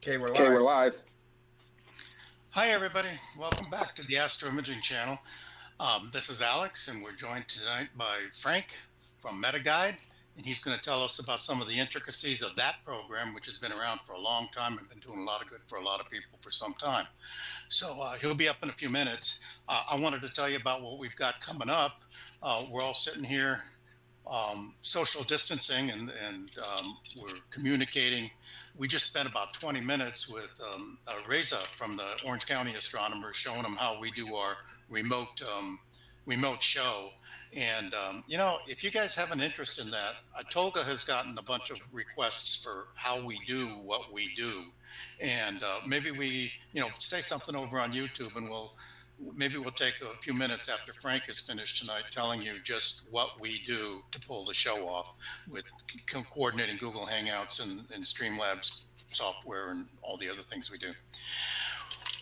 Okay, we're Okay, we're live. live. Hi, everybody. Welcome back to the Astro Imaging channel. This is Alex, and we're joined tonight by Frank from MetaGuide, and he's going to tell us about some of the intricacies of that program, which has been around for a long time and been doing a lot of good for a lot of people for some time. So he'll be up in a few minutes. I wanted to tell you about what we've got coming up. We're all sitting here social distancing and we're communicating. We just spent about 20 minutes with Reza from the Orange County astronomers, showing them how we do our remote show. And if you guys have an interest in that, Tolga has gotten a bunch of requests for how we do what we do, and maybe we say something over on YouTube, and maybe we'll take a few minutes after Frank is finished tonight telling you just what we do to pull the show off with coordinating Google Hangouts and Streamlabs software and all the other things we do.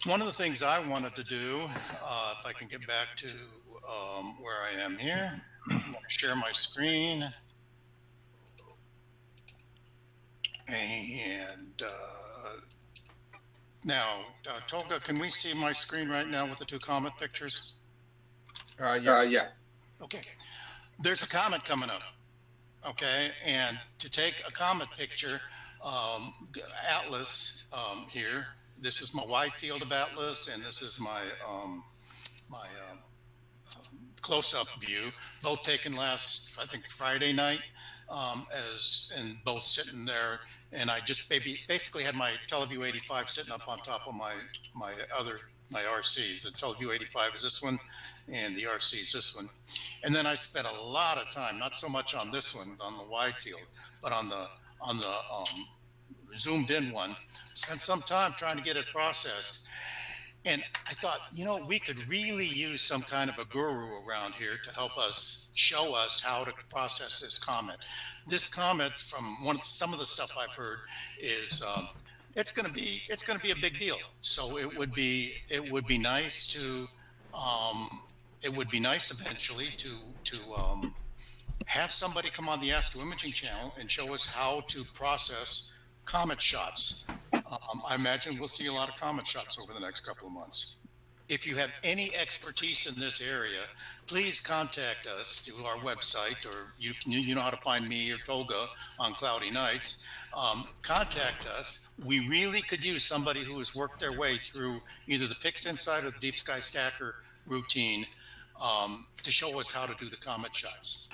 One of the things I wanted to do, if I can get back to where I am here, I'm going to share my screen. And now, Tolga, can we see my screen right now with the two comet pictures? Yeah. Okay. There's a comet coming up. Okay. And to take a comet picture, Atlas here, this is my wide field of Atlas, and this is my close-up view, both taken last, I think, Friday night, and both sitting there. And I just basically had my TeleView 85 sitting up on top of my RCs. The TeleView 85 is this one, and the RC is this one. And then I spent a lot of time, not so much on this one, on the wide field, but on the zoomed in one. Spent some time trying to get it processed. And I thought, we could really use some kind of a guru around here to help us, show us how to process this comet. This comet, from some of the stuff I've heard, is it's going to be a big deal. So it would be nice to eventually to have somebody come on the Astro Imaging channel and show us how to process comet shots. I imagine we'll see a lot of comet shots over the next couple of months. If you have any expertise in this area, please contact us through our website, or you know how to find me or Tolga on cloudy nights. Contact us. We really could use somebody who has worked their way through either the PixInsight or the Deep Sky Stacker routine to show us how to do the comet shots.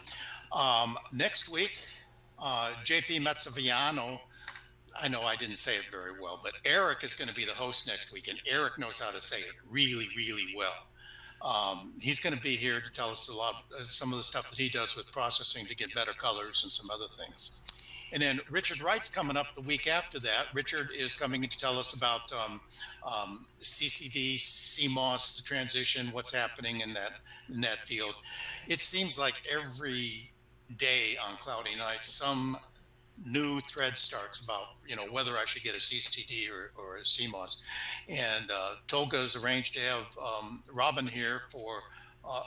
Next week, JP Mazzaviano, I know I didn't say it very well, but Eric is going to be the host next week, and Eric knows how to say it really, really well. He's going to be here to tell us some of the stuff that he does with processing to get better colors and some other things. And then Richard Wright's coming up the week after that. Richard is coming in to tell us about CCD, CMOS, the transition, what's happening in that field. It seems like every day on cloudy nights, some new thread starts about whether I should get a CCD or a CMOS. And Tolga's arranged to have Robin here for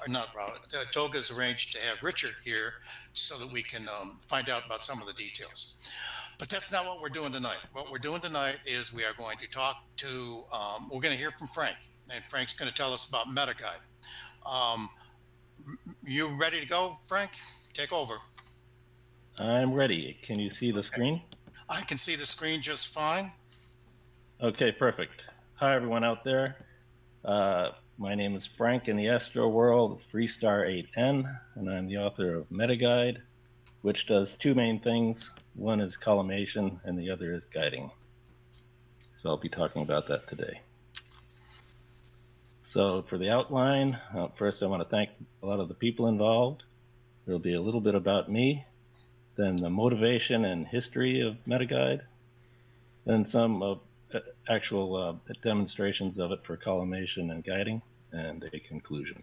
not Robin. Tolga's arranged to have Richard here so that we can find out about some of the details. But that's not what we're doing tonight. What we're doing tonight is we are going to talk to we're going to hear from Frank, and Frank's going to tell us about MetaGuide. You ready to go, Frank? Take over. I'm ready. Can you see the screen? I can see the screen just fine. Okay, perfect. Hi, everyone out there. My name is Frank in the Astro world of Freestar8n, and I'm the author of MetaGuide, which does two main things. One is collimation, and the other is guiding. So I'll be talking about that today. So for the outline, first I want to thank a lot of the people involved. There'll be a little bit about me, then the motivation and history of MetaGuide, then some actual demonstrations of it for collimation and guiding, and a conclusion.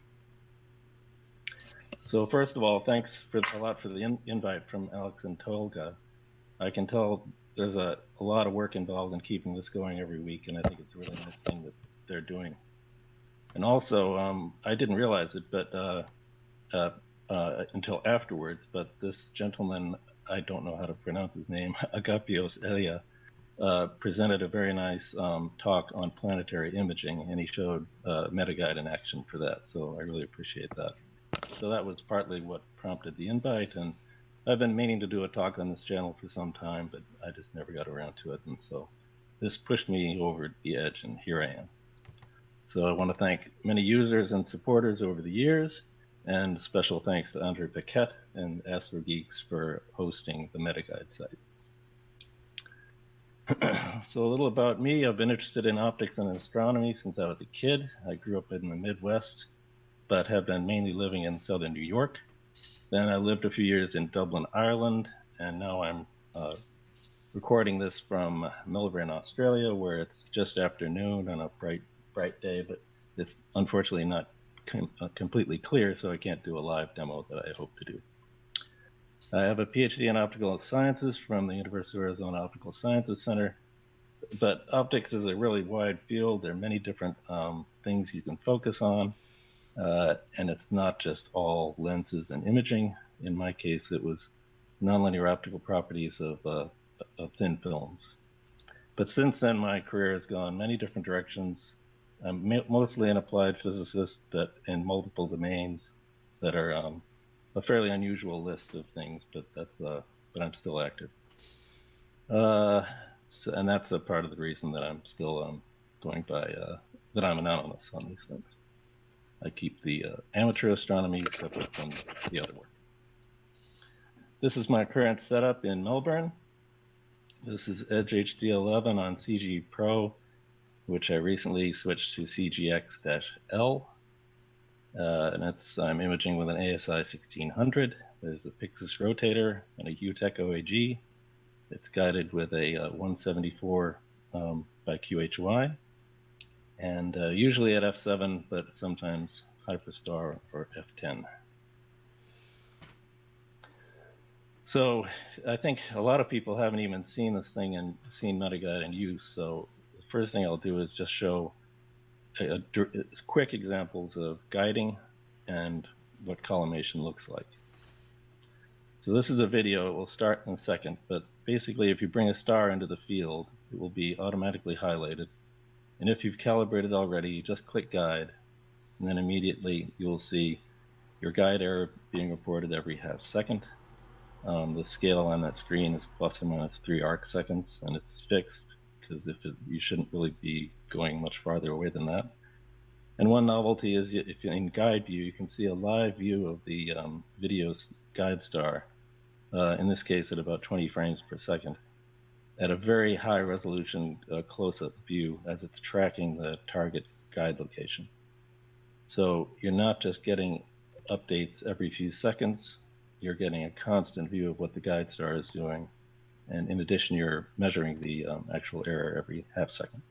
So first of all, thanks a lot for the invite from Alex and Tolga. I can tell there's a lot of work involved in keeping this going every week, and I think it's a really nice thing that they're doing. And also, I didn't realize it, but until afterwards, but this gentleman, I don't know how to pronounce his name, Agapios Elia, presented a very nice talk on planetary imaging, and he showed MetaGuide in action for that. So I really appreciate that. So that was partly what prompted the invite, and I've been meaning to do a talk on this channel for some time, but I just never got around to it. And so this pushed me over the edge, and here I am. So I want to thank many users and supporters over the years, and special thanks to Andre Paquette and AstroGeeks for hosting the MetaGuide site. So a little about me. I've been interested in optics and astronomy since I was a kid. I grew up in the Midwest, but have been mainly living in southern New York. Then I lived a few years in Dublin, Ireland, and now I'm recording this from Melbourne, Australia, where it's just afternoon on a bright day, but it's unfortunately not completely clear, so I can't do a live demo that I hope to do. I have a PhD in optical sciences from the University of Arizona Optical Sciences Center, but optics is a really wide field. There are many different things you can focus on, and it's not just all lenses and imaging. In my case, it was nonlinear optical properties of thin films. But since then, my career has gone many different directions. I'm mostly an applied physicist, but in multiple domains that are a fairly unusual list of things, but I'm still active. And that's a part of the reason that I'm still going by that I'm anonymous on these things. I keep the amateur astronomy separate from the other work. This is my current setup in Melbourne. This is EdgeHD11 on CG Pro, which I recently switched to CGX-L. And I'm imaging with an ASI 1600. There's a Pixis rotator and a UTEC OAG. It's guided with a 174 by QHY, and usually at f7, but sometimes Hyperstar or f10. So I think a lot of people haven't even seen this thing and seen MetaGuide in use. So the first thing I'll do is just show quick examples of guiding and what collimation looks like. So this is a video. It will start in a second, but basically if you bring a star into the field, it will be automatically highlighted. And if you've calibrated already, you just click guide, and then immediately you'll see your guide error being reported every half second. The scale on that screen is plus or minus 3 arc seconds, and it's fixed because you shouldn't really be going much farther away than that. And one novelty is if you're in guide view, you can see a live view of the video's guide star, in this case at about 20 frames per second, at a very high resolution close-up view as it's tracking the target guide location. So you're not just getting updates every few seconds, you're getting a constant view of what the guide star is doing. And in addition, you're measuring the actual error every half second.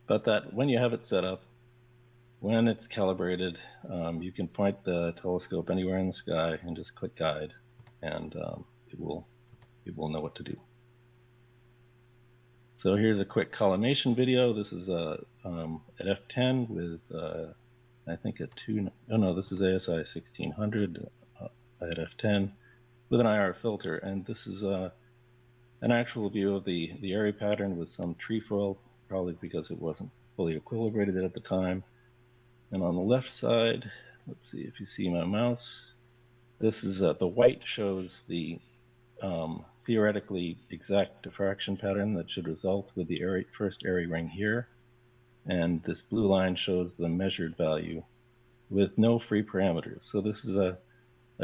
But that when you have it set up, when it's calibrated, you can point the telescope anywhere in the sky and just click guide, and it will know what to do. So here's a quick collimation video. This is at f10 with I think this is ASI 1600 at f10 with an IR filter, and this is an actual view of the area pattern with some trefoil, probably because it wasn't fully equilibrated at the time. And on the left side, let's see if you see my mouse. This is the white shows the theoretically exact diffraction pattern that should result with the first area ring here. And this blue line shows the measured value with no free parameters. So this is a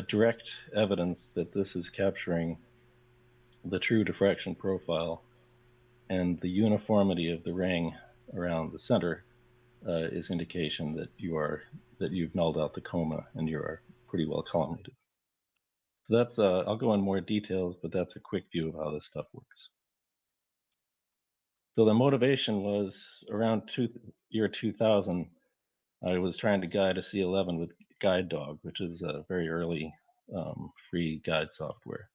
direct evidence that this is capturing the true diffraction profile, and the uniformity of the ring around the center is indication that you've nulled out the coma and you are pretty well collimated. So that's I'll go in more details, but that's a quick view of how this stuff works. So the motivation was around year 2000. I was trying to guide a C11 with Guide Dog, which is a very early free guide software.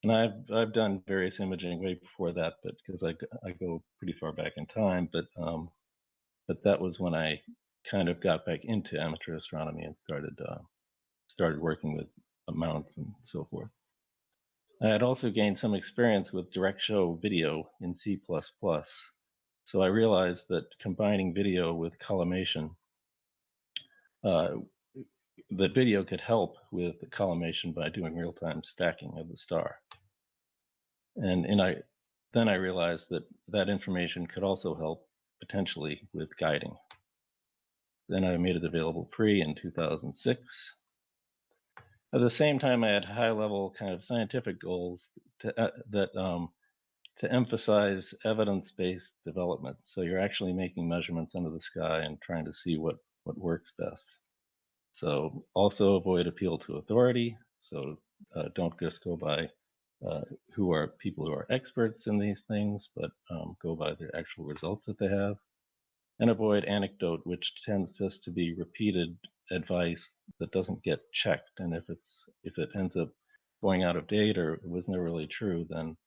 And I've done various imaging way before that, but because I go pretty far back in time. But that was when I kind of got back into amateur astronomy and started working with mounts and so forth. I had also gained some experience with direct show video in C++, so I realized that combining video with collimation, that video could help with the collimation by doing real-time stacking of the star. And then I realized that that information could also help potentially with guiding. Then I made it available free in 2006. At the same time, I had high-level kind of scientific goals to emphasize evidence-based development. So you're actually making measurements under the sky and trying to see what works best. So also avoid appeal to authority. So don't just go by people who are experts in these things, but go by the actual results that they have. And avoid anecdote, which tends just to be repeated advice that doesn't get checked. And if it ends up going out of date or it was never really true, then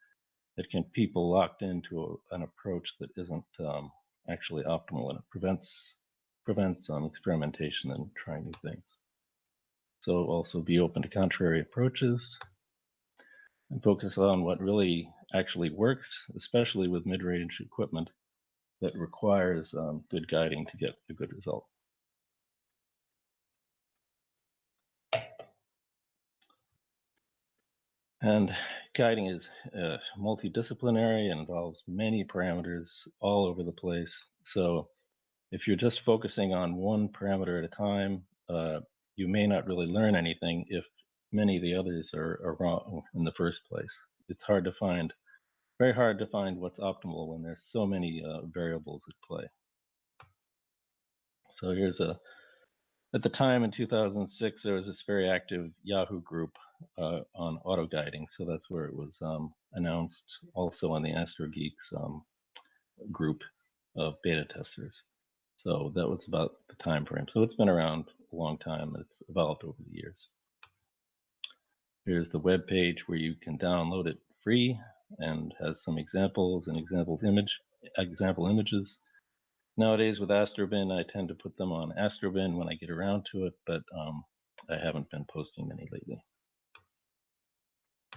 it can people locked into an approach that isn't actually optimal, and it prevents experimentation and trying new things. So also be open to contrary approaches and focus on what really actually works, especially with mid-range equipment that requires good guiding to get a good result. And guiding is multidisciplinary and involves many parameters all over the place. So if you're just focusing on one parameter at a time, you may not really learn anything if many of the others are wrong in the first place. It's very hard to find what's optimal when there's so many variables at play. So at the time in 2006, there was this very active Yahoo group on Autoguiding. So that's where it was announced, also on the AstroGeeks group of beta testers. So that was about the time frame. So it's been around a long time. It's evolved over the years. Here's the web page where you can download it free and has some examples and example images. Nowadays with Astrobin, I tend to put them on Astrobin when I get around to it, but I haven't been posting many lately.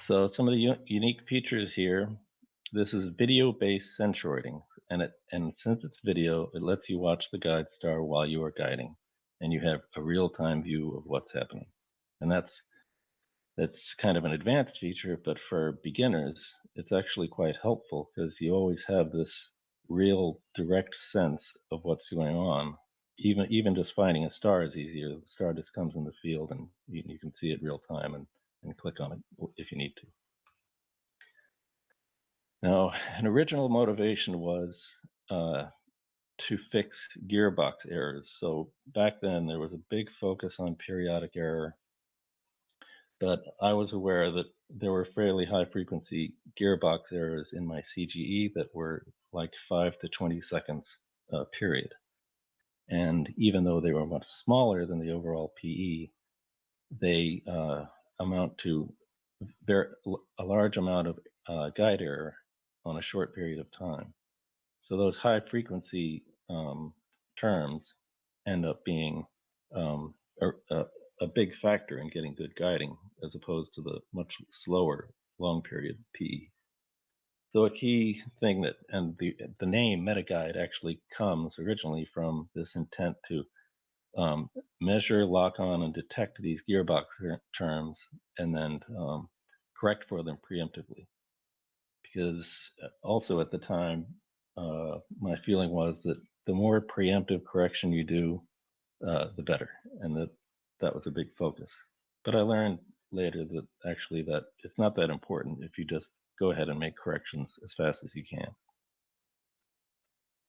So some of the unique features here, this is video-based centroiding, and since it's video, it lets you watch the guide star while you are guiding, and you have a real-time view of what's happening. And that's kind of an advanced feature, but for beginners, it's actually quite helpful because you always have this real direct sense of what's going on. Even just finding a star is easier. The star just comes in the field and you can see it real time and click on it if you need to. Now, an original motivation was to fix gearbox errors. So back then there was a big focus on periodic error, but I was aware that there were fairly high frequency gearbox errors in my CGE that were like 5 to 20 seconds period. And even though they were much smaller than the overall PE, they amount to a large amount of guide error on a short period of time. So those high frequency terms end up being a big factor in getting good guiding, as opposed to the much slower long period PE. So a key thing and the name MetaGuide actually comes originally from this intent to measure, lock on, and detect these gearbox terms, and then correct for them preemptively. Because also at the time, my feeling was that the more preemptive correction you do, the better, and that was a big focus. But I learned later that actually that it's not that important if you just go ahead and make corrections as fast as you can.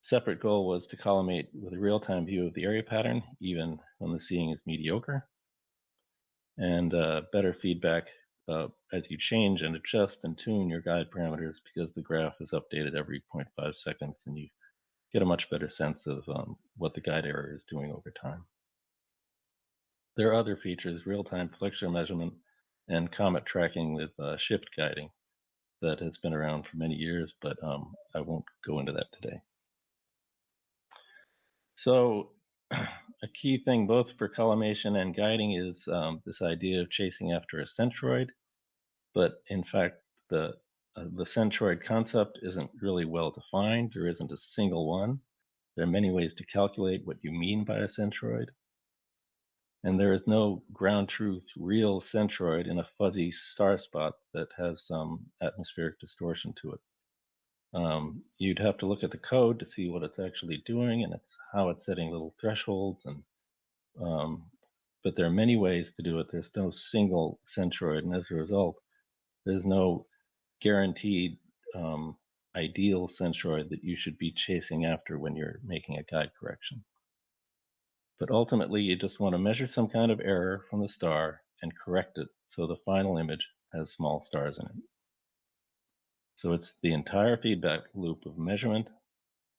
Separate goal was to collimate with a real-time view of the area pattern, even when the seeing is mediocre, and better feedback as you change and adjust and tune your guide parameters, because the graph is updated every 0.5 seconds and you get a much better sense of what the guide error is doing over time. There are other features, real-time flexure measurement and comet tracking with shift guiding that has been around for many years, but I won't go into that today. So a key thing both for collimation and guiding is this idea of chasing after a centroid, but in fact, the centroid concept isn't really well defined. There isn't a single one. There are many ways to calculate what you mean by a centroid. And there is no ground truth real centroid in a fuzzy star spot that has some atmospheric distortion to it. You'd have to look at the code to see what it's actually doing, and it's how it's setting little thresholds. And but there are many ways to do it. There's no single centroid, and as a result, there's no guaranteed ideal centroid that you should be chasing after when you're making a guide correction. But ultimately, you just want to measure some kind of error from the star and correct it so the final image has small stars in it. So it's the entire feedback loop of measurement,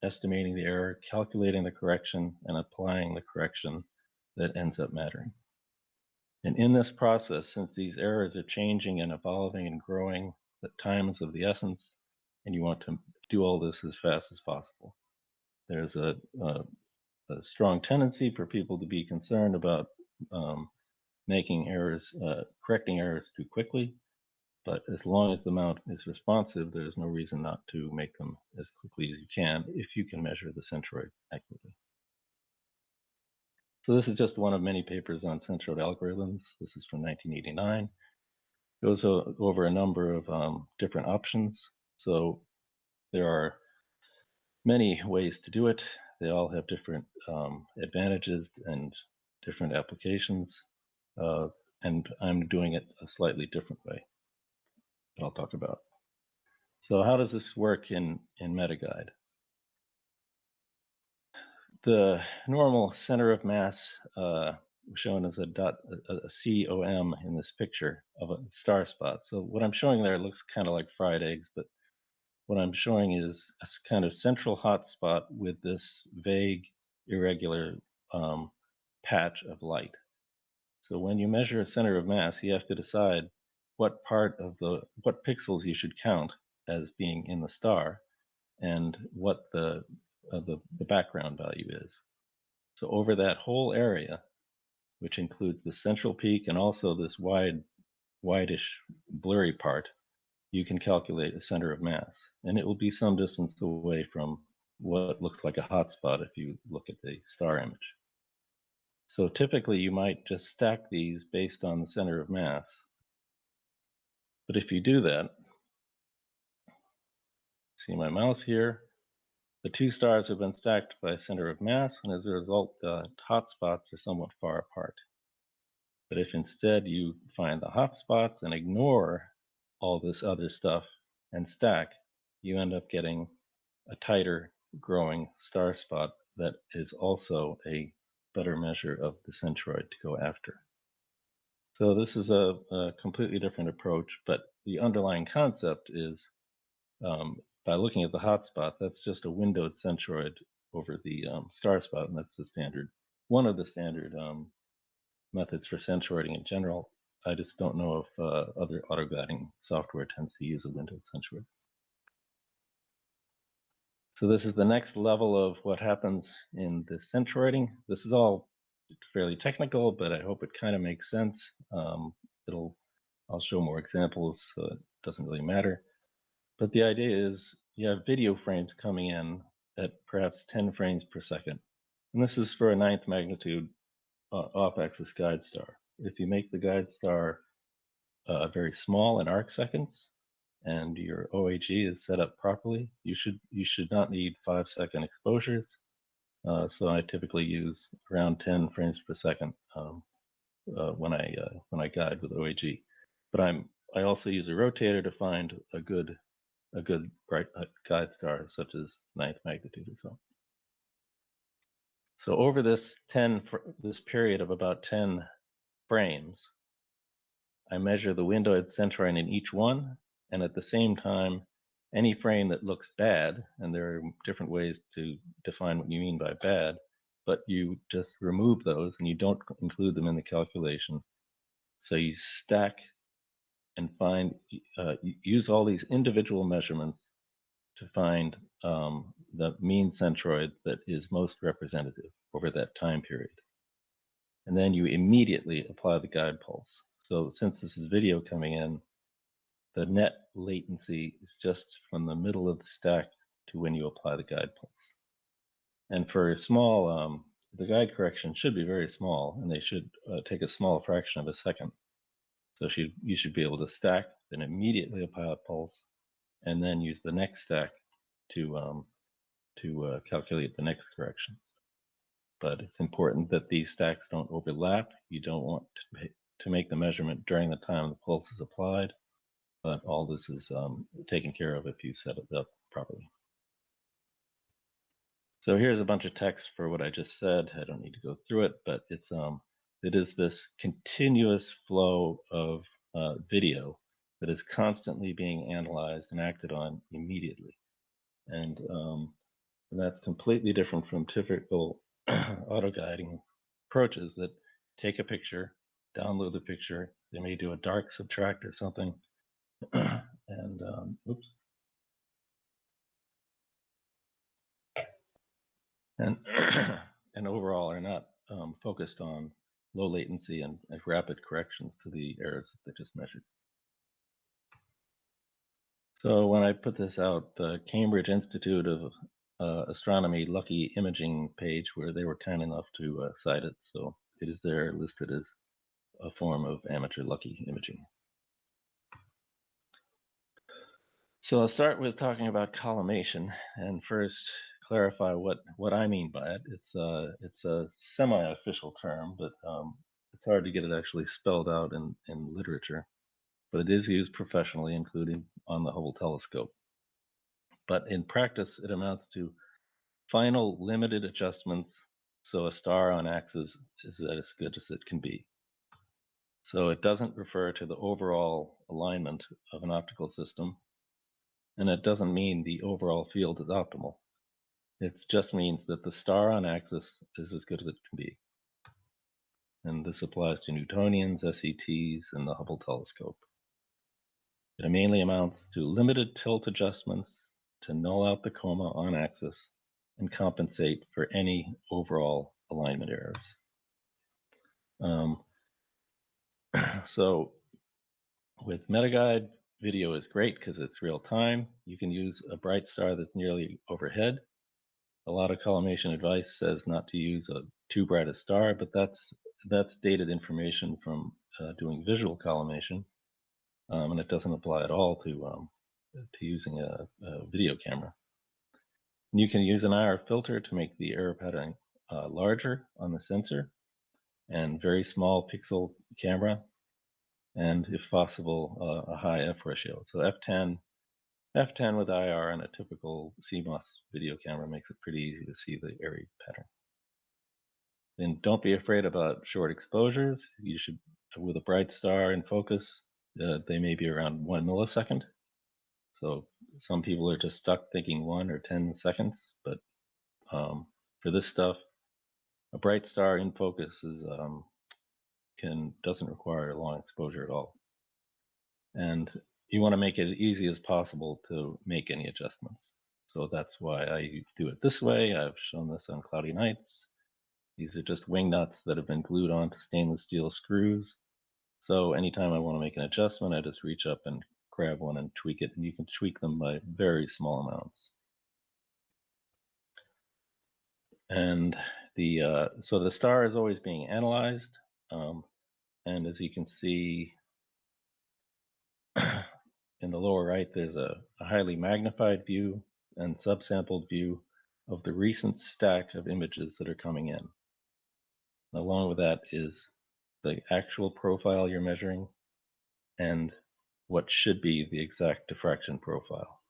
estimating the error, calculating the correction, and applying the correction that ends up mattering. And in this process, since these errors are changing and evolving and growing, that time is of the essence, and you want to do all this as fast as possible. There's a strong tendency for people to be concerned about making errors, correcting errors too quickly. But as long as the mount is responsive, there's no reason not to make them as quickly as you can if you can measure the centroid accurately. So this is just one of many papers on centroid algorithms. This is from 1989. It goes over a number of different options. So there are many ways to do it. They all have different advantages and different applications. And I'm doing it a slightly different way that I'll talk about. So how does this work in MetaGuide? The normal center of mass shown as a COM in this picture of a star spot. So what I'm showing there looks kind of like fried eggs, but what I'm showing is a kind of central hot spot with this vague, irregular patch of light. So when you measure a center of mass, you have to decide what pixels you should count as being in the star and what the background value is. So over that whole area, which includes the central peak and also this whitish, blurry part, you can calculate a center of mass. And it will be some distance away from what looks like a hotspot if you look at the star image. So typically you might just stack these based on the center of mass. But if you do that, see my mouse here, the two stars have been stacked by center of mass, and as a result, the hotspots are somewhat far apart. But if instead you find the hotspots and ignore all this other stuff and stack, you end up getting a tighter growing star spot that is also a better measure of the centroid to go after. So this is a completely different approach, but the underlying concept is by looking at the hotspot, that's just a windowed centroid over the star spot, and that's the standard, one of the standard methods for centroiding in general. I just don't know if other autoguiding software tends to use a windowed centroid. So this is the next level of what happens in the centroiding. This is all fairly technical, but I hope it kind of makes sense. I'll show more examples, so it doesn't really matter. But the idea is you have video frames coming in at perhaps 10 frames per second. And this is for a 9th magnitude off-axis guide star. If you make the guide star very small in arc seconds and your OHE is set up properly, you should not need 5-second exposures. So I typically use around 10 frames per second when I guide with OHE. But I also use a rotator to find a good bright guide star, such as 9th magnitude or so. So over this period of about 10 frames, I measure the windowed centroid in each one, and at the same time, any frame that looks bad, and there are different ways to define what you mean by bad, but you just remove those and you don't include them in the calculation. So you stack and use all these individual measurements to find the mean centroid that is most representative over that time period. And then you immediately apply the guide pulse. So since this is video coming in, the net latency is just from the middle of the stack to when you apply the guide pulse. And for small, the guide correction should be very small, and they should take a small fraction of a second. So you should be able to stack, then immediately apply a pulse, and then use the next stack to calculate the next correction. But it's important that these stacks don't overlap. You don't want to make the measurement during the time the pulse is applied, but all this is taken care of if you set it up properly. So here's a bunch of text for what I just said. I don't need to go through it, but it is this continuous flow of video that is constantly being analyzed and acted on immediately. And that's completely different from typical auto-guiding approaches that take a picture, download the picture, they may do a dark subtract or something, and oops. And overall are not focused on low latency and rapid corrections to the errors that they just measured. So when I put this out, the Cambridge Institute of Astronomy Lucky Imaging page, where they were kind enough to cite it, so it is there listed as a form of amateur lucky imaging. So I'll start with talking about collimation, and first clarify what I mean by it. It's a semi-official term, but it's hard to get it actually spelled out in literature. But it is used professionally, including on the Hubble telescope. But in practice, it amounts to final limited adjustments so a star on axis is as good as it can be. So it doesn't refer to the overall alignment of an optical system, and it doesn't mean the overall field is optimal. It just means that the star on axis is as good as it can be. And this applies to Newtonians, SETs, and the Hubble telescope. It mainly amounts to limited tilt adjustments to null out the coma on axis and compensate for any overall alignment errors. So with MetaGuide, video is great because it's real time. You can use a bright star that's nearly overhead. A lot of collimation advice says not to use a too bright a star, but that's dated information from doing visual collimation, and it doesn't apply at all to using a video camera. And you can use an IR filter to make the error pattern larger on the sensor, and very small pixel camera, and if possible, a high f ratio. So f10 with IR and a typical CMOS video camera makes it pretty easy to see the area pattern. Then don't be afraid about short exposures. You should, with a bright star in focus, they may be around 1 millisecond. So some people are just stuck thinking 1 or 10 seconds, but for this stuff, a bright star in focus is doesn't require a long exposure at all. And you want to make it as easy as possible to make any adjustments. So that's why I do it this way. I've shown this on cloudy nights. These are just wing nuts that have been glued onto stainless steel screws. So anytime I want to make an adjustment, I just reach up and grab one and tweak it. And you can tweak them by very small amounts. And so the star is always being analyzed. And as you can see in the lower right, there's a highly magnified view and subsampled view of the recent stack of images that are coming in. Along with that is the actual profile you're measuring and what should be the exact diffraction profile.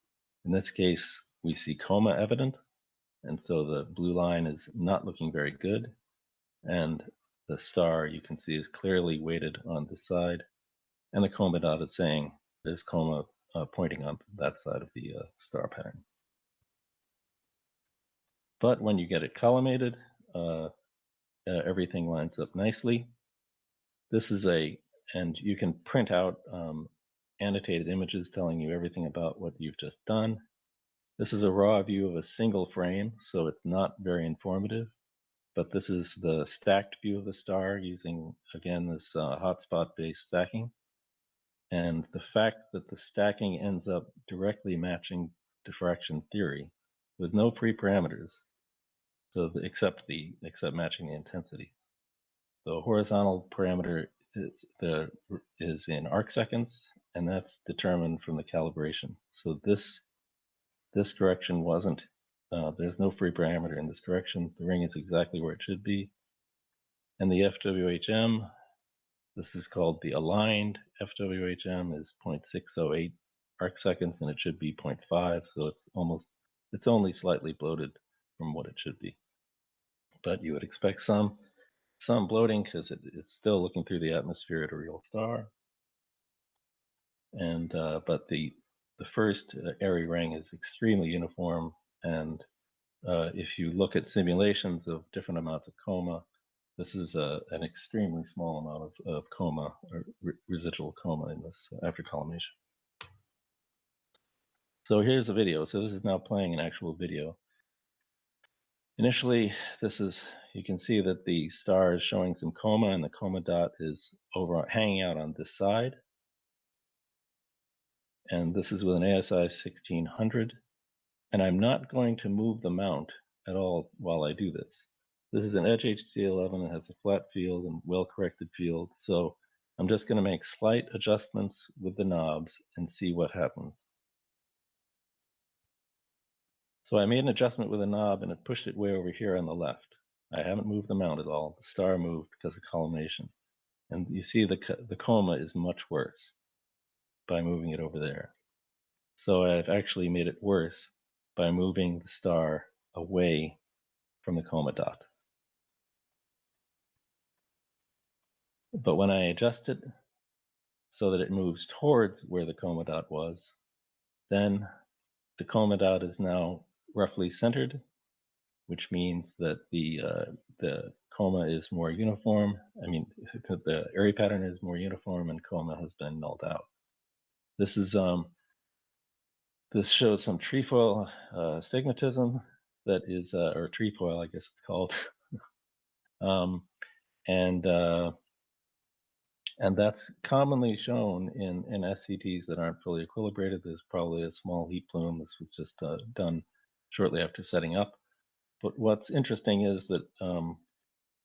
In this case, we see coma evident, and so the blue line is not looking very good, and the star you can see is clearly weighted on this side, and the coma dot is saying there's coma pointing on that side of the star pattern. But when you get it collimated, everything lines up nicely. This is and you can print out annotated images telling you everything about what you've just done. This is a raw view of a single frame, so it's not very informative, but this is the stacked view of the star using, again, this hotspot-based stacking. And the fact that the stacking ends up directly matching diffraction theory with no pre-parameters, so except matching the intensity. The horizontal parameter is in arc seconds, and that's determined from the calibration. So this direction wasn't, there's no free parameter in this direction. The ring is exactly where it should be. And the FWHM, this is called the aligned FWHM, is 0.608 arc seconds, and it should be 0.5. So it's only slightly bloated from what it should be. But you would expect some bloating because it's still looking through the atmosphere at a real star. And but the first airy ring is extremely uniform, and if you look at simulations of different amounts of coma, this is an extremely small amount of coma or residual coma in this after collimation. So here's a video. So this is now playing an actual video. Initially, you can see that the star is showing some coma, and the coma dot is hanging out on this side. And this is with an ASI 1600. And I'm not going to move the mount at all while I do this. This is an EdgeHD11. It has a flat field and well-corrected field. So I'm just going to make slight adjustments with the knobs and see what happens. So I made an adjustment with a knob and it pushed it way over here on the left. I haven't moved the mount at all. The star moved because of collimation. And you see the coma is much worse by moving it over there. So I've actually made it worse by moving the star away from the coma dot. But when I adjust it so that it moves towards where the coma dot was, then the coma dot is now roughly centered, which means that the coma is more uniform. I mean, the airy pattern is more uniform and coma has been nulled out. This is this shows some trefoil stigmatism that is, or trefoil, I guess it's called. And that's commonly shown in SCTs that aren't fully equilibrated. There's probably a small heat plume. This was just done shortly after setting up. But what's interesting is that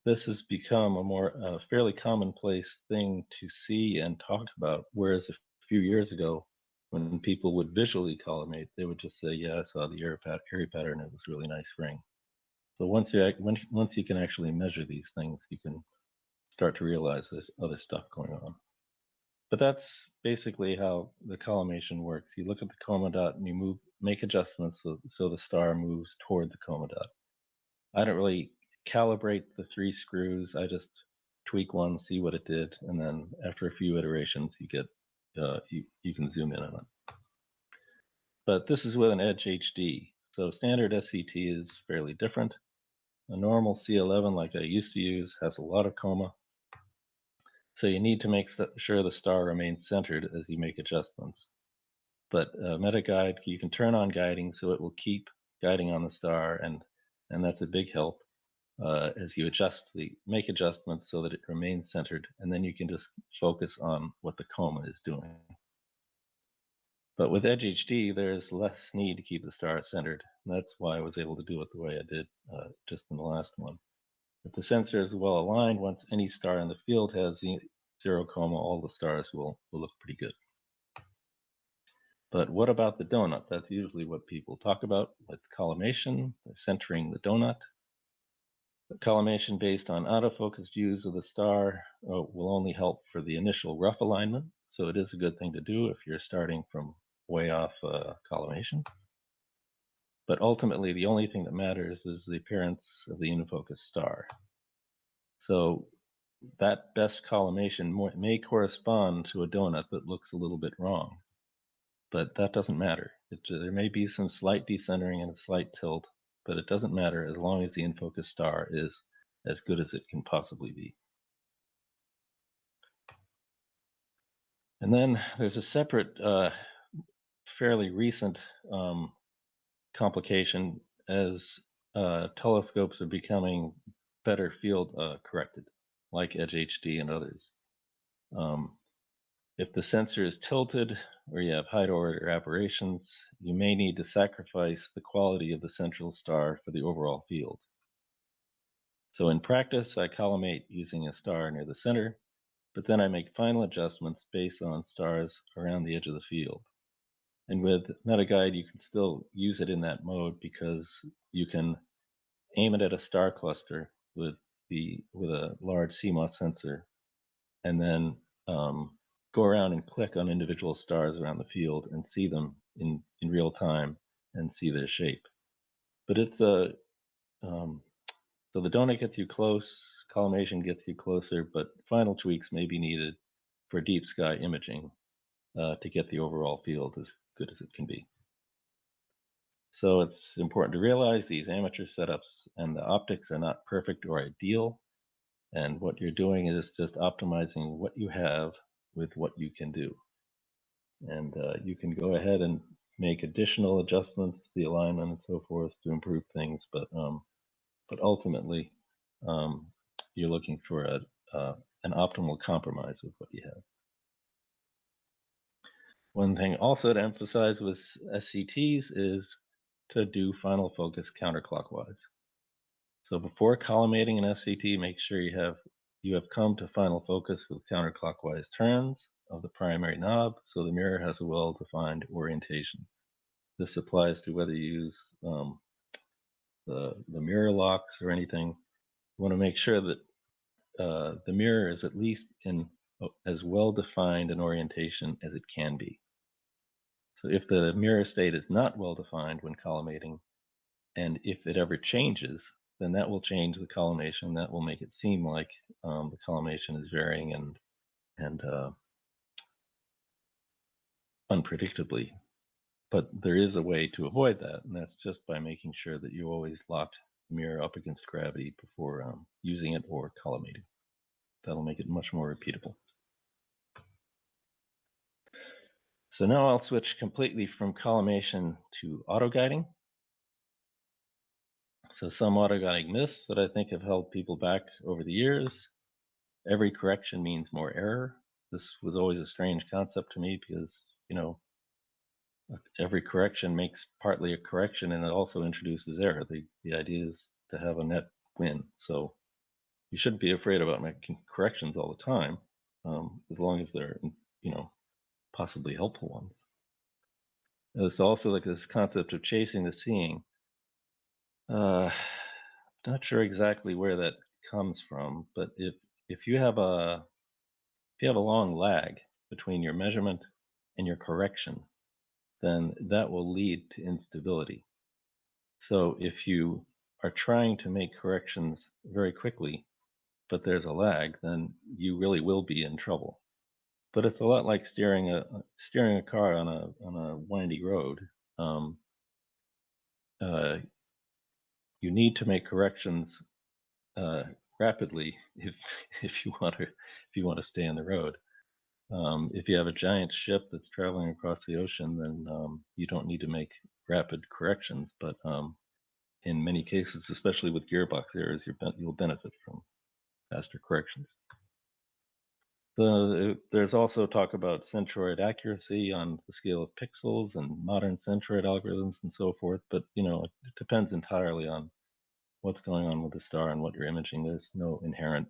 this has become a fairly commonplace thing to see and talk about, whereas a few years ago, when people would visually collimate, they would just say, yeah, I saw the airy pattern, it was a really nice ring. So once you can actually measure these things, you can start to realize there's other stuff going on. But that's basically how the collimation works. You look at the coma dot and you make adjustments so the star moves toward the coma dot. I don't really calibrate the 3 screws. I just tweak one, see what it did, and then after a few iterations, you get you can zoom in on it. But this is with an EdgeHD. So standard SCT is fairly different. A normal C11 like I used to use has a lot of coma. So you need to make sure the star remains centered as you make adjustments. But MetaGuide, you can turn on guiding so it will keep guiding on the star, and that's a big help as you make adjustments so that it remains centered, and then you can just focus on what the coma is doing. But with EdgeHD, there's less need to keep the star centered. And that's why I was able to do it the way I did just in the last one. If the sensor is well aligned, once any star in the field has 0 coma, all the stars will look pretty good. But what about the donut? That's usually what people talk about with collimation, centering the donut. The collimation based on autofocus views of the star will only help for the initial rough alignment. So it is a good thing to do if you're starting from way off collimation. But ultimately, the only thing that matters is the appearance of the unifocus star. So that best collimation may correspond to a donut that looks a little bit wrong, but that doesn't matter. There may be some slight decentering and a slight tilt, but it doesn't matter as long as the in-focus star is as good as it can possibly be. And then there's a separate, fairly recent complication as telescopes are becoming better field corrected, like EdgeHD and others. If the sensor is tilted or you have high order aberrations, you may need to sacrifice the quality of the central star for the overall field. So in practice, I collimate using a star near the center, but then I make final adjustments based on stars around the edge of the field. And with MetaGuide, you can still use it in that mode because you can aim it at a star cluster with a large CMOS sensor, and then go around and click on individual stars around the field and see them in real time and see their shape. But it's a so the donut gets you close, collimation gets you closer, but final tweaks may be needed for deep sky imaging to get the overall field as good as it can be. So it's important to realize these amateur setups and the optics are not perfect or ideal. And what you're doing is just optimizing what you have with what you can do. And you can go ahead and make additional adjustments to the alignment and so forth to improve things. But ultimately, you're looking for an optimal compromise with what you have. One thing also to emphasize with SCTs is to do final focus counterclockwise. So before collimating an SCT, make sure you have come to final focus with counterclockwise turns of the primary knob, so the mirror has a well-defined orientation. This applies to whether you use the mirror locks or anything. You want to make sure that the mirror is at least in as well-defined an orientation as it can be. So if the mirror state is not well-defined when collimating, and if it ever changes, then that will change the collimation. That will make it seem like the collimation is varying and unpredictably. But there is a way to avoid that, and that's just by making sure that you always lock the mirror up against gravity before using it or collimating. That'll make it much more repeatable. So now I'll switch completely from collimation to autoguiding. So some autoguiding myths that I think have held people back over the years. Every correction means more error. This was always a strange concept to me because, every correction makes partly a correction and it also introduces error. The idea is to have a net win. So you shouldn't be afraid about making corrections all the time, as long as they're, possibly helpful ones. It's also like this concept of chasing the seeing. Not sure exactly where that comes from, but if you have a long lag between your measurement and your correction, then that will lead to instability. So if you are trying to make corrections very quickly, but there's a lag, then you really will be in trouble. But it's a lot like steering a car on a windy road. You need to make corrections rapidly if you want to stay on the road. If you have a giant ship that's traveling across the ocean, then you don't need to make rapid corrections. But in many cases, especially with gearbox errors, you'll benefit from faster corrections. There's also talk about centroid accuracy on the scale of pixels and modern centroid algorithms and so forth. But it depends entirely on what's going on with the star and what you're imaging. There's no inherent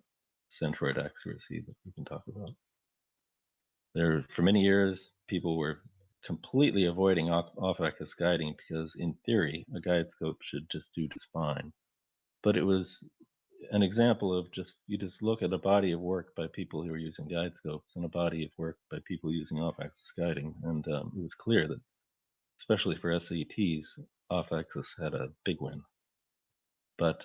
centroid accuracy that we can talk about. For many years, people were completely avoiding off-axis guiding because, in theory, a guide scope should just do just fine. But it was an example of you just look at a body of work by people who are using guide scopes and a body of work by people using off-axis guiding, and it was clear that, especially for SCTs, off-axis had a big win. But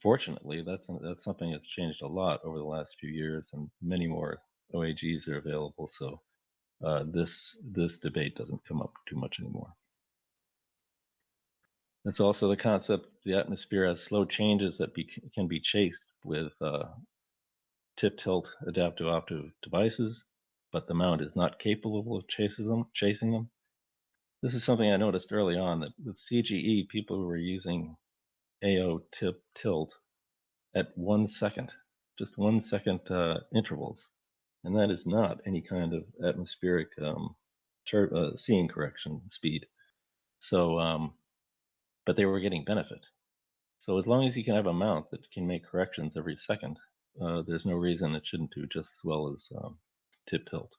fortunately, that's something that's changed a lot over the last few years, and many more OAGs are available. So this debate doesn't come up too much anymore. It's also the concept the atmosphere has slow changes that can be chased with tip tilt adaptive optic devices, but the mount is not capable of chasing them. This is something I noticed early on, that with CGE, people were using AO tilt at 1 second, just 1 second intervals. and that is not any kind of atmospheric seeing correction speed. So, but they were getting benefit. So as long as you can have a mount that can make corrections every second, there's no reason it shouldn't do just as well as tip tilt.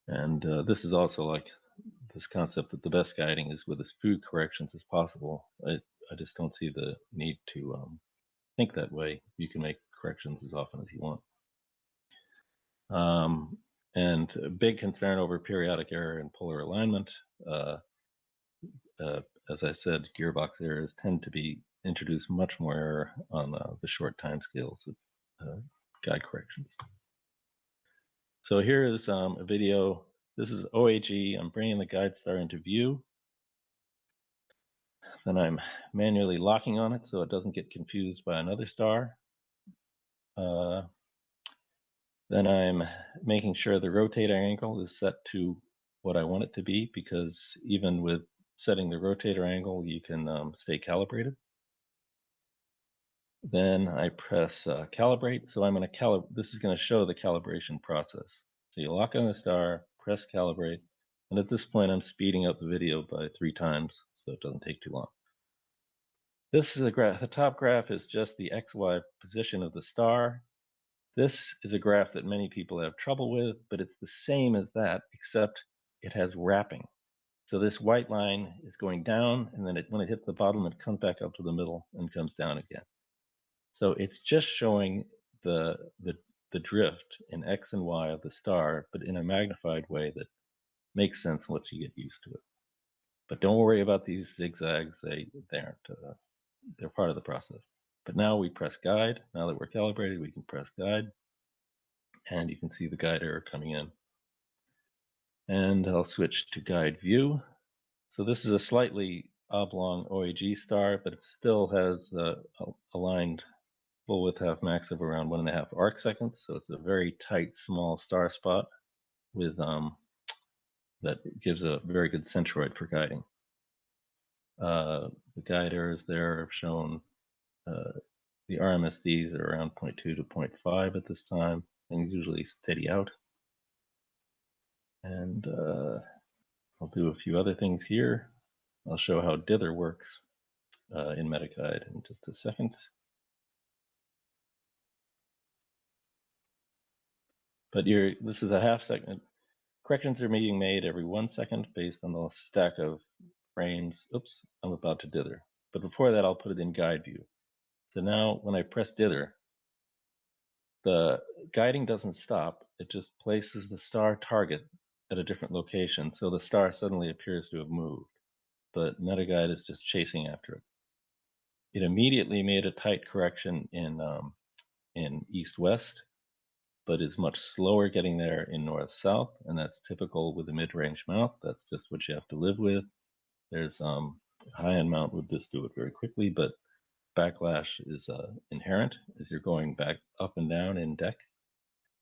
And this is also like this concept that the best guiding is with as few corrections as possible. I just don't see the need to think that way. You can make corrections as often as you want. And a big concern over periodic error and polar alignment. As I said, gearbox errors tend to be introduced much more error on the short time scales of guide corrections. So here is a video. This is OAG. I'm bringing the guidestar into view. Then I'm manually locking on it so it doesn't get confused by another star. Then I'm making sure the rotator angle is set to what I want it to be, because even with setting the rotator angle, you can stay calibrated. Then I press calibrate. So I'm going to calibrate. This is going to show the calibration process. So you lock on the star, press calibrate, and at this point I'm speeding up the video by 3 times so it doesn't take too long. This is a graph. The top graph is just the XY position of the star. This is a graph that many people have trouble with, but it's the same as that, except it has wrapping. So this white line is going down, and then when it hits the bottom, it comes back up to the middle and comes down again. So it's just showing the drift in X and Y of the star, but in a magnified way that makes sense once you get used to it. But don't worry about these zigzags; they aren't. They're part of the process. But now we press guide. Now that we're calibrated, we can press guide, and you can see the guide error coming in. And I'll switch to guide view. So this is a slightly oblong OAG star, but it still has aligned full width half max of around 1.5 arc seconds. So it's a very tight, small star spot with that gives a very good centroid for guiding. The guide errors there have shown the RMSDs are around 0.2 to 0.5 at this time. Things usually steady out. And I'll do a few other things here. I'll show how Dither works in MetaGuide in just a second. But this is a half second. Corrections are being made every 1 second based on the stack of frames. Oops, I'm about to dither. But before that, I'll put it in guide view. So now when I press dither, the guiding doesn't stop. It just places the star target at a different location. So the star suddenly appears to have moved, but MetaGuide is just chasing after it. It immediately made a tight correction in east-west, but is much slower getting there in north-south, and that's typical with a mid-range mount. That's just what you have to live with. There's high-end mount would just do it very quickly, but backlash is inherent as you're going back up and down in deck.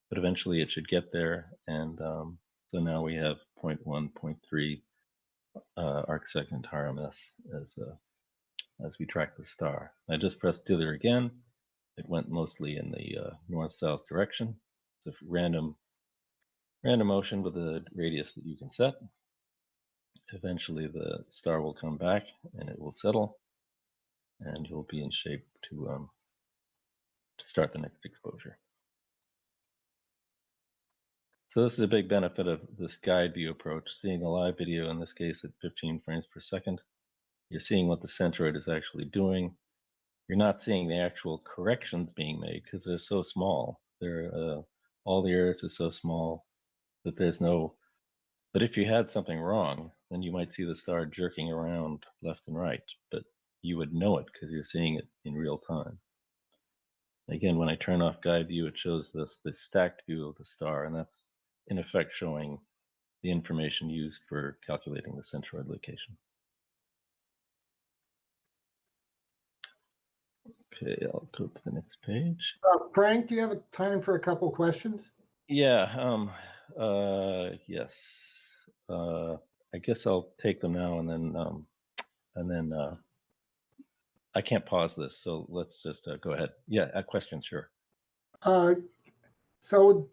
But eventually it should get there, and so now we have 0.1, 0.3 arc second RMS as we track the star. I just pressed dither again. It went mostly in the north-south direction. It's a random motion with a radius that you can set. Eventually the star will come back and it will settle, and you'll be in shape to start the next exposure. So this is a big benefit of this guide view approach, seeing a live video, in this case at 15 frames per second. You're seeing what the centroid is actually doing. You're not seeing the actual corrections being made because they're so small. All the errors are so small that there's no, but if you had something wrong, then you might see the star jerking around left and right, but you would know it because you're seeing it in real time. Again, when I turn off guide view, it shows this stacked view of the star, and that's in effect showing the information used for calculating the centroid location. Okay, I'll go to the next page. Frank, do you have time for a couple questions? Yeah, yes. I guess I'll take them now, and then I can't pause this, so let's just go ahead. Yeah, a question, sure. So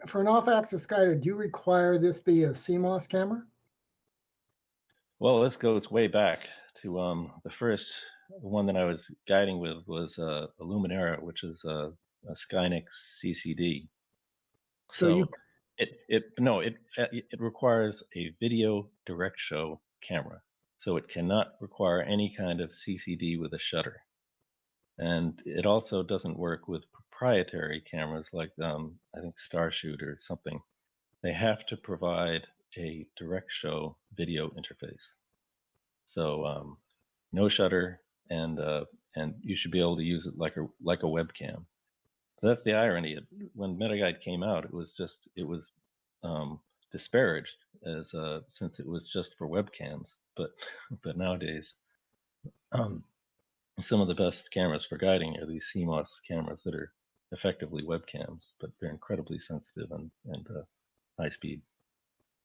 for an off-axis guider, do you require this be a CMOS camera? Well, this goes way back to the first one that I was guiding with was a Luminera, which is a Skynix CCD. So you, It requires a video direct show camera, so it cannot require any kind of CCD with a shutter, and it also doesn't work with proprietary cameras like I think Starshoot or something. They have to provide a direct show video interface. So no shutter, and you should be able to use it like a webcam. So that's the irony. When MetaGuide came out, it was disparaged as since it was just for webcams. But nowadays, some of the best cameras for guiding are these CMOS cameras that are effectively webcams, but they're incredibly sensitive and high speed.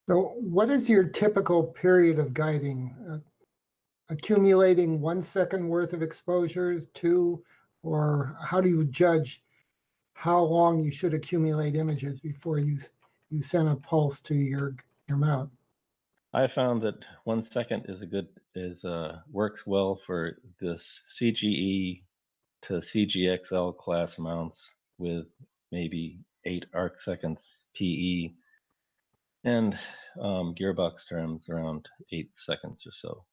so what is your typical period of guiding? Accumulating 1 second worth of exposures, 2, or how do you judge how long you should accumulate images before you send a pulse to your mount? I found that 1 second works well for this CGE to CGXL class mounts with maybe 8 arc seconds PE, and gearbox terms around 8 seconds or so.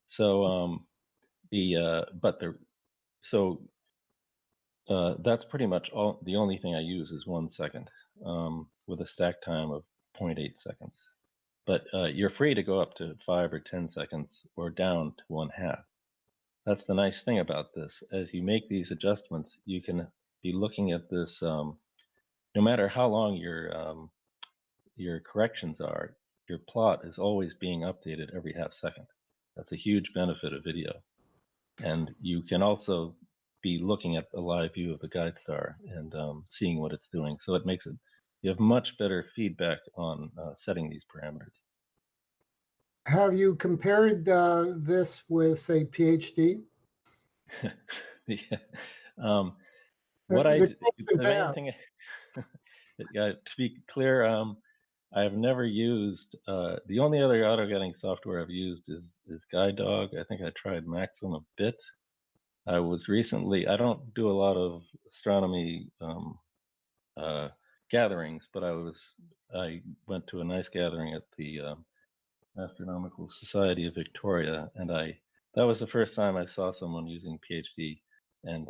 So that's pretty much all. The only thing I use is 1 second with a stack time of 0.8 seconds. But you're free to go up to 5 or 10 seconds or down to 1/2. That's the nice thing about this. As you make these adjustments, you can be looking at this. No matter how long your corrections are, your plot is always being updated every half second. That's a huge benefit of video. And you can also be looking at a live view of the guidestar and seeing what it's doing. So it makes it, you have much better feedback on setting these parameters. Have you compared this with, say, PhD? Yeah. The The main thing, to be clear, I have never used, the only other auto guiding software I've used is Guide Dog. I think I tried Maxim a bit. I don't do a lot of astronomy gatherings, but I went to a nice gathering at the Astronomical Society of Victoria, and that was the first time I saw someone using PhD, and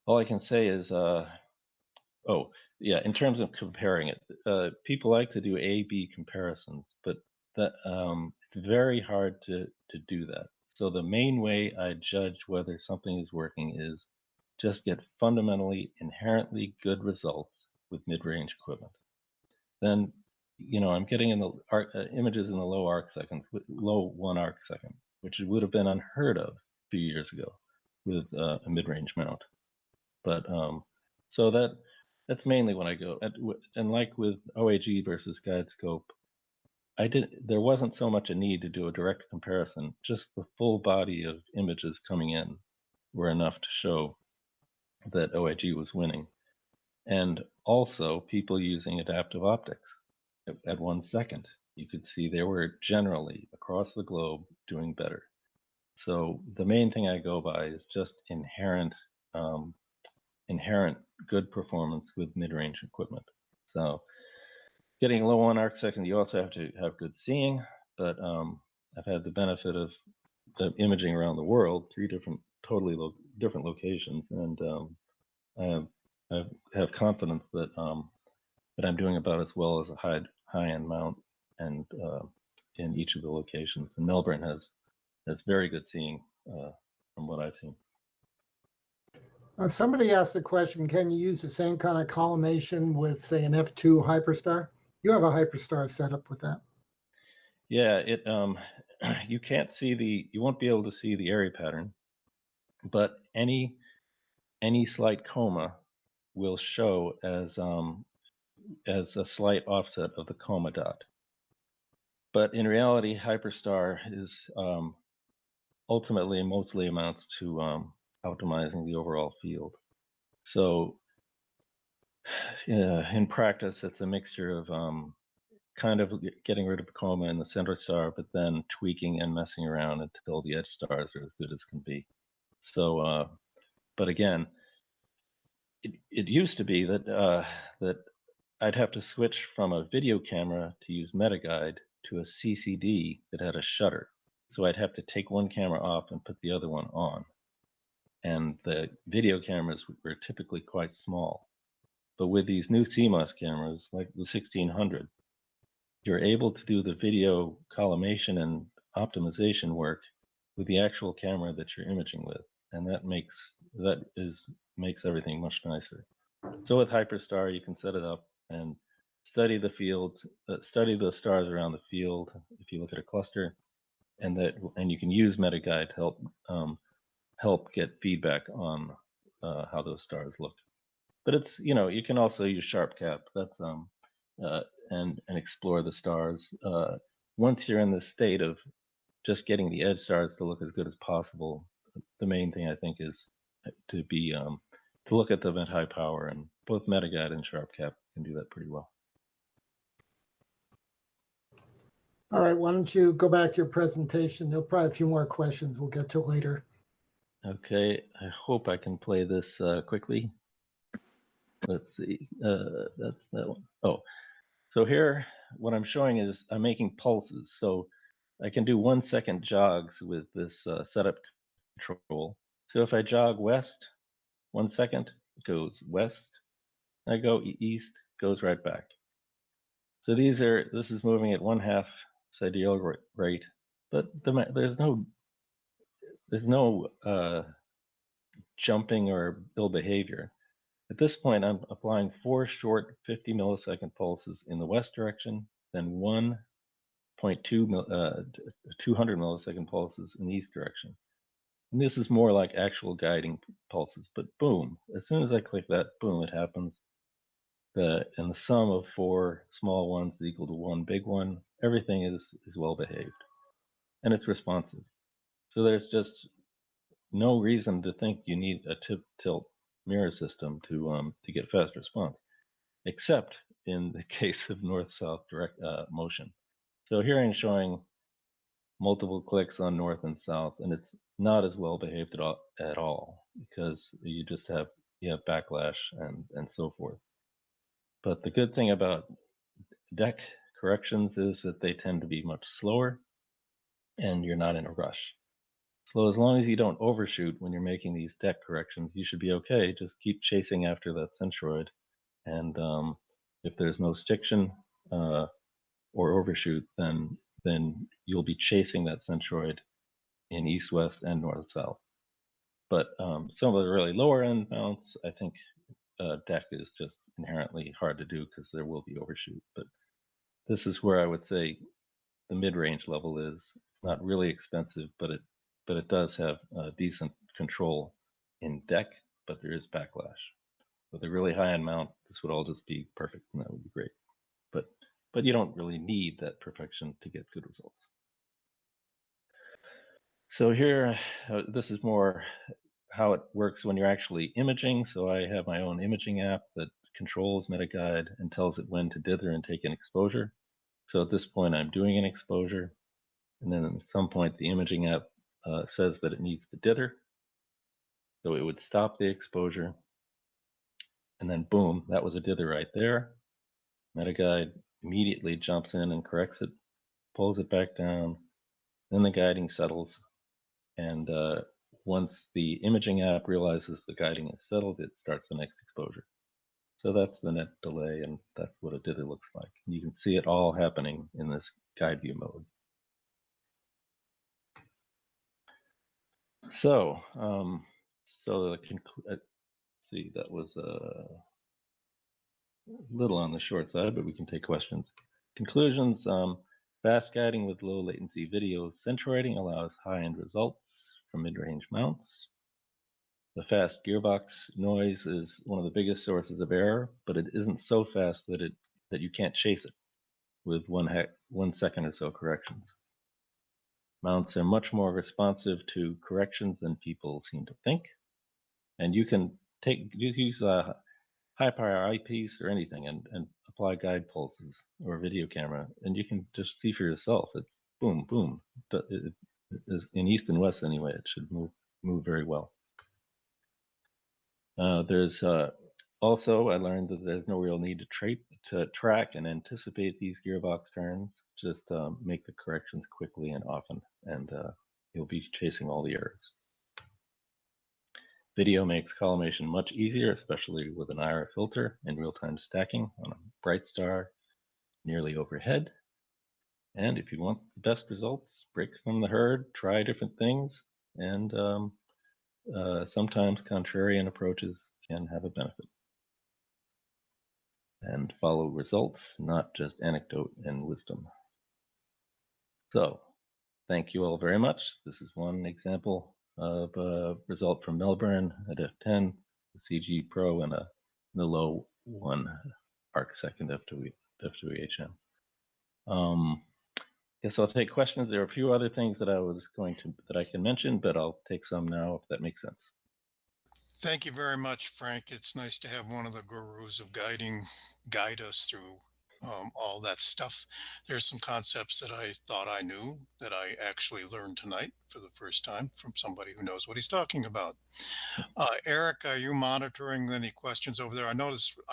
all I can say is, in terms of comparing it, people like to do A/B comparisons, but that it's very hard to do that. So the main way I judge whether something is working is just get fundamentally, inherently good results with mid-range equipment. Then, I'm getting in the images in the low arc seconds, low 1 arc second, which would have been unheard of a few years ago with a mid-range mount. But so that's mainly when I go. And like with OAG versus guide scope, there wasn't so much a need to do a direct comparison. Just the full body of images coming in were enough to show that OAG was winning. And also people using adaptive optics at 1 second. You could see they were generally across the globe doing better. So the main thing I go by is just inherent good performance with mid-range equipment. So getting a low 1 arc second, you also have to have good seeing, but I've had the benefit of the imaging around the world, 3 totally different locations, and I have confidence that I'm doing about as well as a high-end mount, and in each of the locations. And Melbourne has very good seeing from what I've seen. Somebody asked the question, can you use the same kind of collimation with, say, an F2 Hyperstar? You have a Hyperstar set up with that. Yeah, you won't be able to see the area pattern, but any slight coma will show as a slight offset of the coma dot. But in reality, Hyperstar is ultimately mostly amounts to optimizing the overall field. So In practice, it's a mixture of kind of getting rid of Coma and the center star, but then tweaking and messing around until the edge stars are as good as can be. So, but again, it used to be that that I'd have to switch from a video camera to use MetaGuide to a CCD that had a shutter. So I'd have to take one camera off and put the other one on. And the video cameras were typically quite small. But with these new CMOS cameras, like the 1600, you're able to do the video collimation and optimization work with the actual camera that you're imaging with. And that makes everything much nicer. So with Hyperstar, you can set it up and study the fields, study the stars around the field. If you look at a cluster, and you can use MetaGuide to help get feedback on how those stars look. But it's, you can also use SharpCap. That's and explore the stars. Once you're in the state of just getting the edge stars to look as good as possible, the main thing I think is to look at them at high power, and both MetaGuide and SharpCap can do that pretty well. All right, why don't you go back to your presentation? There'll probably a few more questions we'll get to later. Okay, I hope I can play this quickly. Let's see, that's that one. Oh, so here, what I'm showing is I'm making pulses. So I can do 1 second jogs with this setup control. So if I jog west, 1 second, it goes west. I go east, goes right back. So this is moving at 1/2 ideal rate, but there's no jumping or ill behavior. At this point, I'm applying 4 short 50 millisecond pulses in the west direction, then 200 millisecond pulses in the east direction. And this is more like actual guiding pulses, but boom, as soon as I click that, boom, it happens. And the sum of 4 small ones is equal to 1 big one. Everything is well behaved, and it's responsive. So there's just no reason to think you need a tip tilt mirror system to get fast response, except in the case of north-south direct motion. So here I'm showing multiple clicks on north and south, and it's not as well behaved at all because you have backlash and so forth. But the good thing about deck corrections is that they tend to be much slower, and you're not in a rush. So as long as you don't overshoot when you're making these deck corrections, you should be okay. Just keep chasing after that centroid, and if there's no stiction or overshoot, then you'll be chasing that centroid in east-west and north-south. But some of the really lower end mounts, I think deck is just inherently hard to do because there will be overshoot. But this is where I would say the mid-range level is. It's not really expensive, but it does have decent control in deck, but there is backlash. With a really high-end mount, this would all just be perfect, and that would be great. But you don't really need that perfection to get good results. So here, this is more how it works when you're actually imaging. So I have my own imaging app that controls MetaGuide and tells it when to dither and take an exposure. So at this point, I'm doing an exposure. And then at some point, the imaging app says that it needs to dither. So it would stop the exposure. And then boom, that was a dither right there. MetaGuide immediately jumps in and corrects it, pulls it back down. Then the guiding settles. And once the imaging app realizes the guiding is settled, it starts the next exposure. So that's the net delay, and that's what a dither looks like. And you can see it all happening in this guide view mode. So, see, that was a little on the short side, but we can take questions. Conclusions, fast guiding with low latency video centroiding allows high-end results from mid-range mounts. The fast gearbox noise is one of the biggest sources of error, but it isn't so fast that you can't chase it with 1 second or so corrections. Mounts are much more responsive to corrections than people seem to think, and you can use high power eyepiece or anything and apply guide pulses or video camera, and you can just see for yourself. It's boom, boom. In east and west anyway, it should move very well. There's also, I learned that there's no real need to track and anticipate these gearbox turns. Just make the corrections quickly and often, and you'll be chasing all the errors. Video makes collimation much easier, especially with an IR filter and real-time stacking on a bright star nearly overhead. And if you want the best results, break from the herd, try different things, and sometimes contrarian approaches can have a benefit. And follow results, not just anecdote and wisdom. So, thank you all very much. This is one example of a result from Melbourne at F10, the CG Pro, and the low 1 arcsecond F2HM. Guess I'll take questions. There are a few other things that I can mention, but I'll take some now if that makes sense. Thank you very much, Frank. It's nice to have one of the gurus of guiding guide us through all that stuff. There's some concepts that I thought I knew that I actually learned tonight for the first time from somebody who knows what he's talking about. Eric, are you monitoring any questions over there? I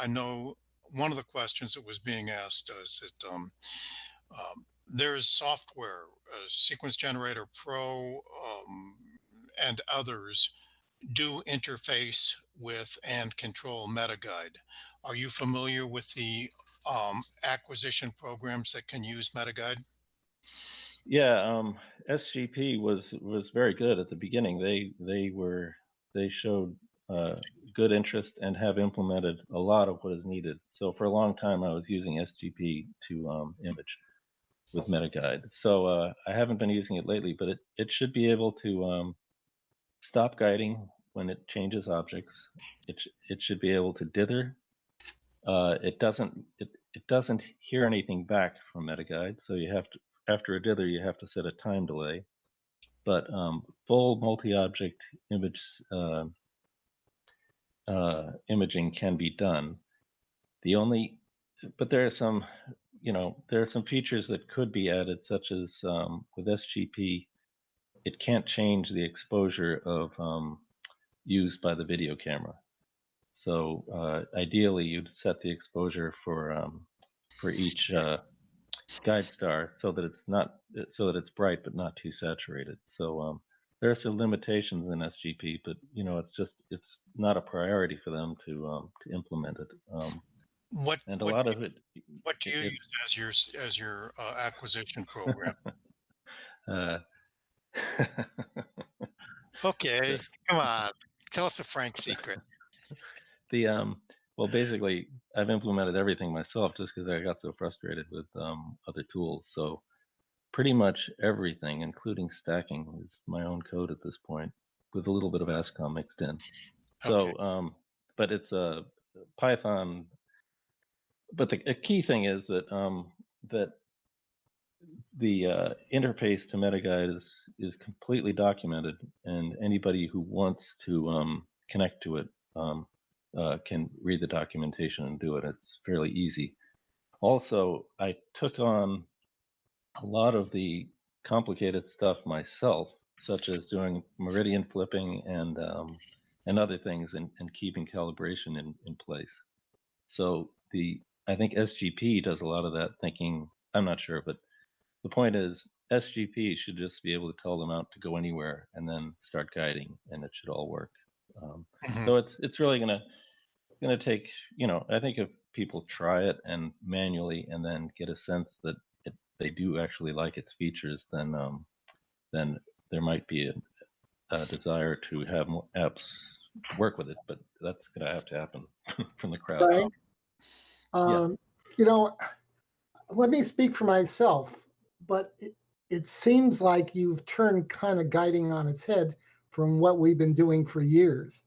know one of the questions that was being asked is that there's software, Sequence Generator Pro, and others do interface with and control MetaGuide. Are you familiar with the acquisition programs that can use MetaGuide? Yeah, SGP was very good at the beginning. They showed good interest and have implemented a lot of what is needed. So for a long time, I was using SGP to image with MetaGuide. So I haven't been using it lately, but it should be able to stop guiding when it changes objects. It should be able to dither. It doesn't hear anything back from MetaGuide, so you have to, after a dither, you have to set a time delay. But full multi-object imaging can be done. But there are some, there are some features that could be added, such as with SGP, it can't change the exposure of used by the video camera. So ideally, you'd set the exposure for each guide star so that it's bright but not too saturated. So there are some limitations in SGP, but it's not a priority for them to implement it. What do you use as your acquisition program? Okay, come on, tell us a Frank secret. Well, basically, I've implemented everything myself just because I got so frustrated with other tools. So pretty much everything, including stacking, is my own code at this point, with a little bit of ASCOM mixed in. So, okay. But it's a Python. But the key thing is that that the interface to MetaGuide is completely documented, and anybody who wants to connect to it can read the documentation and do it. It's fairly easy. Also, I took on a lot of the complicated stuff myself, such as doing meridian flipping and other things, and keeping calibration in place. So I think SGP does a lot of that thinking. I'm not sure, but the point is SGP should just be able to tell the mount to go anywhere and then start guiding, and it should all work. So it's really gonna take, I think if people try it and manually and then get a sense that they do actually like its features, then there might be a desire to have more apps work with it, but that's gonna have to happen from the crowd. Right. Let me speak for myself, but it seems like you've turned kind of guiding on its head from what we've been doing for years.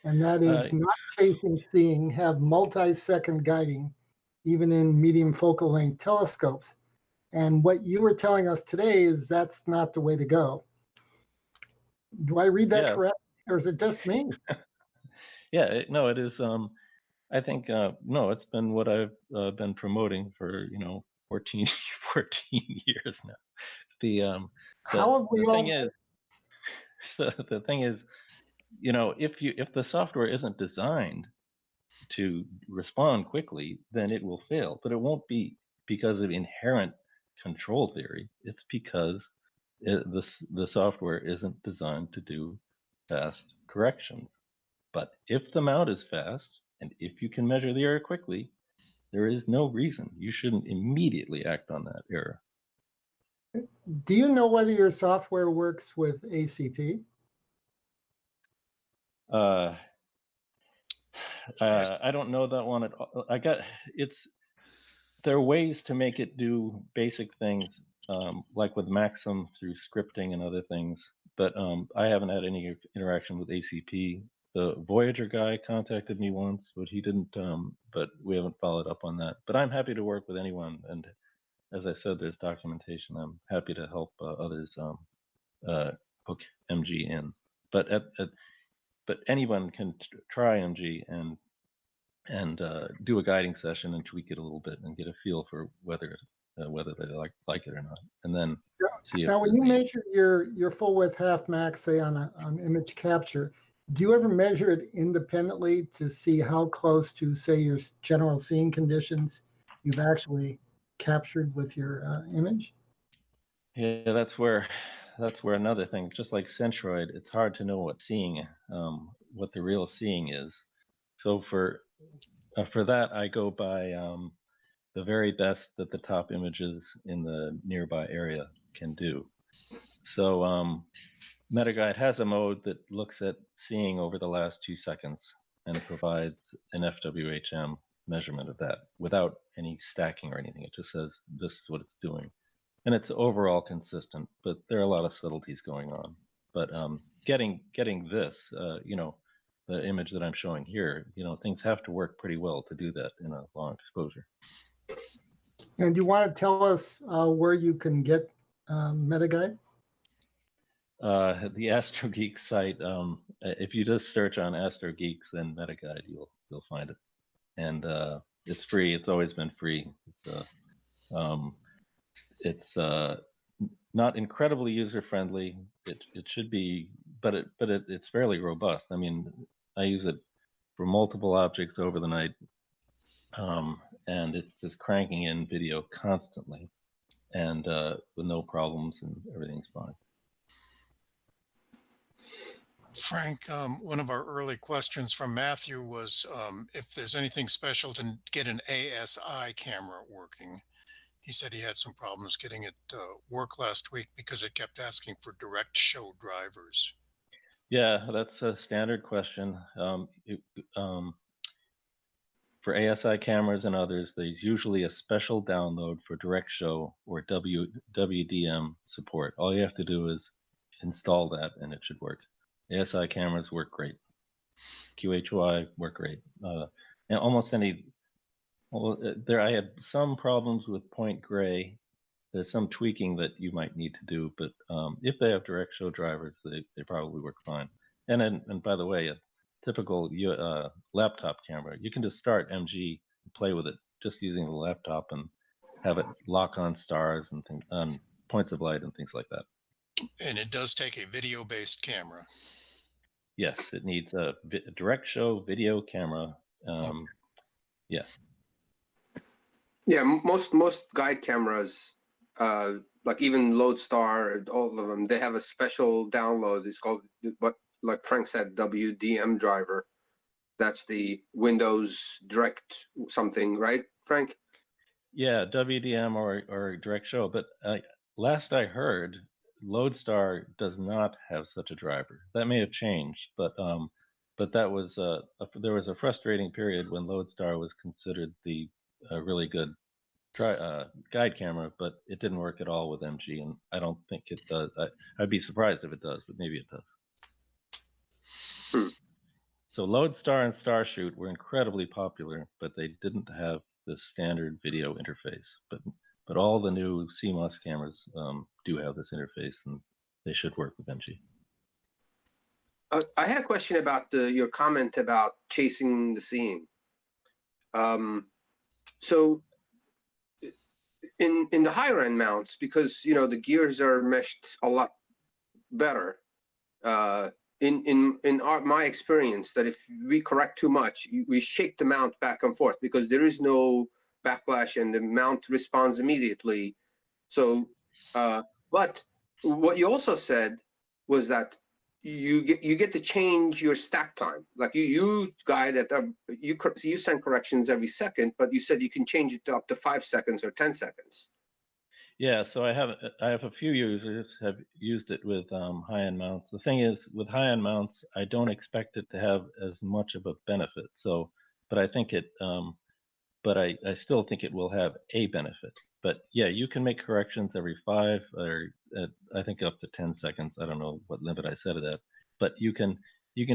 And that is not chasing seeing, have multi-second guiding, even in medium focal length telescopes. And what you were telling us today is that's not the way to go. Do I read that correct, or is it just me? Yeah, no, it is. I think no, it's been what I've been promoting for 14 years now. How have we the all? thing is, the thing is, if the software isn't designed to respond quickly, then it will fail. But it won't be because of inherent control theory. It's because the software isn't designed to do fast corrections. But if the mount is fast, and if you can measure the error quickly, there is no reason you shouldn't immediately act on that error. Do you know whether your software works with ACP? I don't know that one at all. There are ways to make it do basic things, like with Maxim through scripting and other things, but I haven't had any interaction with ACP. The Voyager guy contacted me once, but he didn't. But we haven't followed up on that. But I'm happy to work with anyone, and as I said, there's documentation. I'm happy to help others hook MG in. But but anyone can try MG and do a guiding session and tweak it a little bit and get a feel for whether they like it or not, and then see. Now, when you measure your full width half max, say on image capture, do you ever measure it independently to see how close to, say, your general seeing conditions you've actually captured with your image? Yeah, that's where another thing. Just like Centroid, it's hard to know what the real seeing is. So for that, I go by the very best that the top images in the nearby area can do. So MetaGuide has a mode that looks at seeing over the last 2 seconds and provides an FWHM measurement of that without any stacking or anything. It just says this is what it's doing. And it's overall consistent, but there are a lot of subtleties going on. But getting this, the image that I'm showing here, things have to work pretty well to do that in a long exposure. And you want to tell us where you can get MetaGuide? The AstroGeek site. If you just search on AstroGeeks and MetaGuide, you'll find it, and it's free. It's always been free. It's not incredibly user friendly. It should be, but it's fairly robust. I mean, I use it for multiple objects over the night, and it's just cranking in video constantly, and with no problems, and everything's fine. Frank, one of our early questions from Matthew was if there's anything special to get an ASI camera working. He said he had some problems getting it work last week because it kept asking for direct show drivers. Yeah, that's a standard question. For ASI cameras and others, there's usually a special download for direct show or WDM support. All you have to do is install that and it should work. ASI cameras work great. QHY work great. And almost any, I had some problems with point gray. There's some tweaking that you might need to do, but if they have direct show drivers, they probably work fine. And by the way, a typical laptop camera, you can just start MG and play with it just using the laptop and have it lock on stars and things, on points of light and things like that. And it does take a video-based camera. Yes, it needs a direct show video camera. Yeah. Yeah, most guide cameras, like even Lodestar, all of them, they have a special download. It's called, what, like Frank said, WDM driver. That's the Windows Direct something, right, Frank? Yeah, WDM or direct show. But last I heard, Lodestar does not have such a driver. That may have changed, but that was there was a frustrating period when Lodestar was considered the really good guide camera, but it didn't work at all with MG, and I don't think it does. I'd be surprised if it does, but maybe it does. So Lodestar and Starshoot were incredibly popular, but they didn't have the standard video interface. But all the new CMOS cameras do have this interface, and they should work with MG. I had a question about your comment about chasing the seeing. So in the higher end mounts, because the gears are meshed a lot better. My experience, that if we correct too much, we shake the mount back and forth because there is no backlash and the mount responds immediately. So, but what you also said was that you get to change your stack time. Like you guide at you send corrections every second, but you said you can change it to up to 5 seconds or 10 seconds. Yeah, so I have a few users have used it with high-end mounts. The thing is, with high-end mounts, I don't expect it to have as much of a benefit. So, but I think it, but I still think it will have a benefit. But yeah, you can make corrections every 5 or I think up to 10 seconds. I don't know what limit I set it at, but you can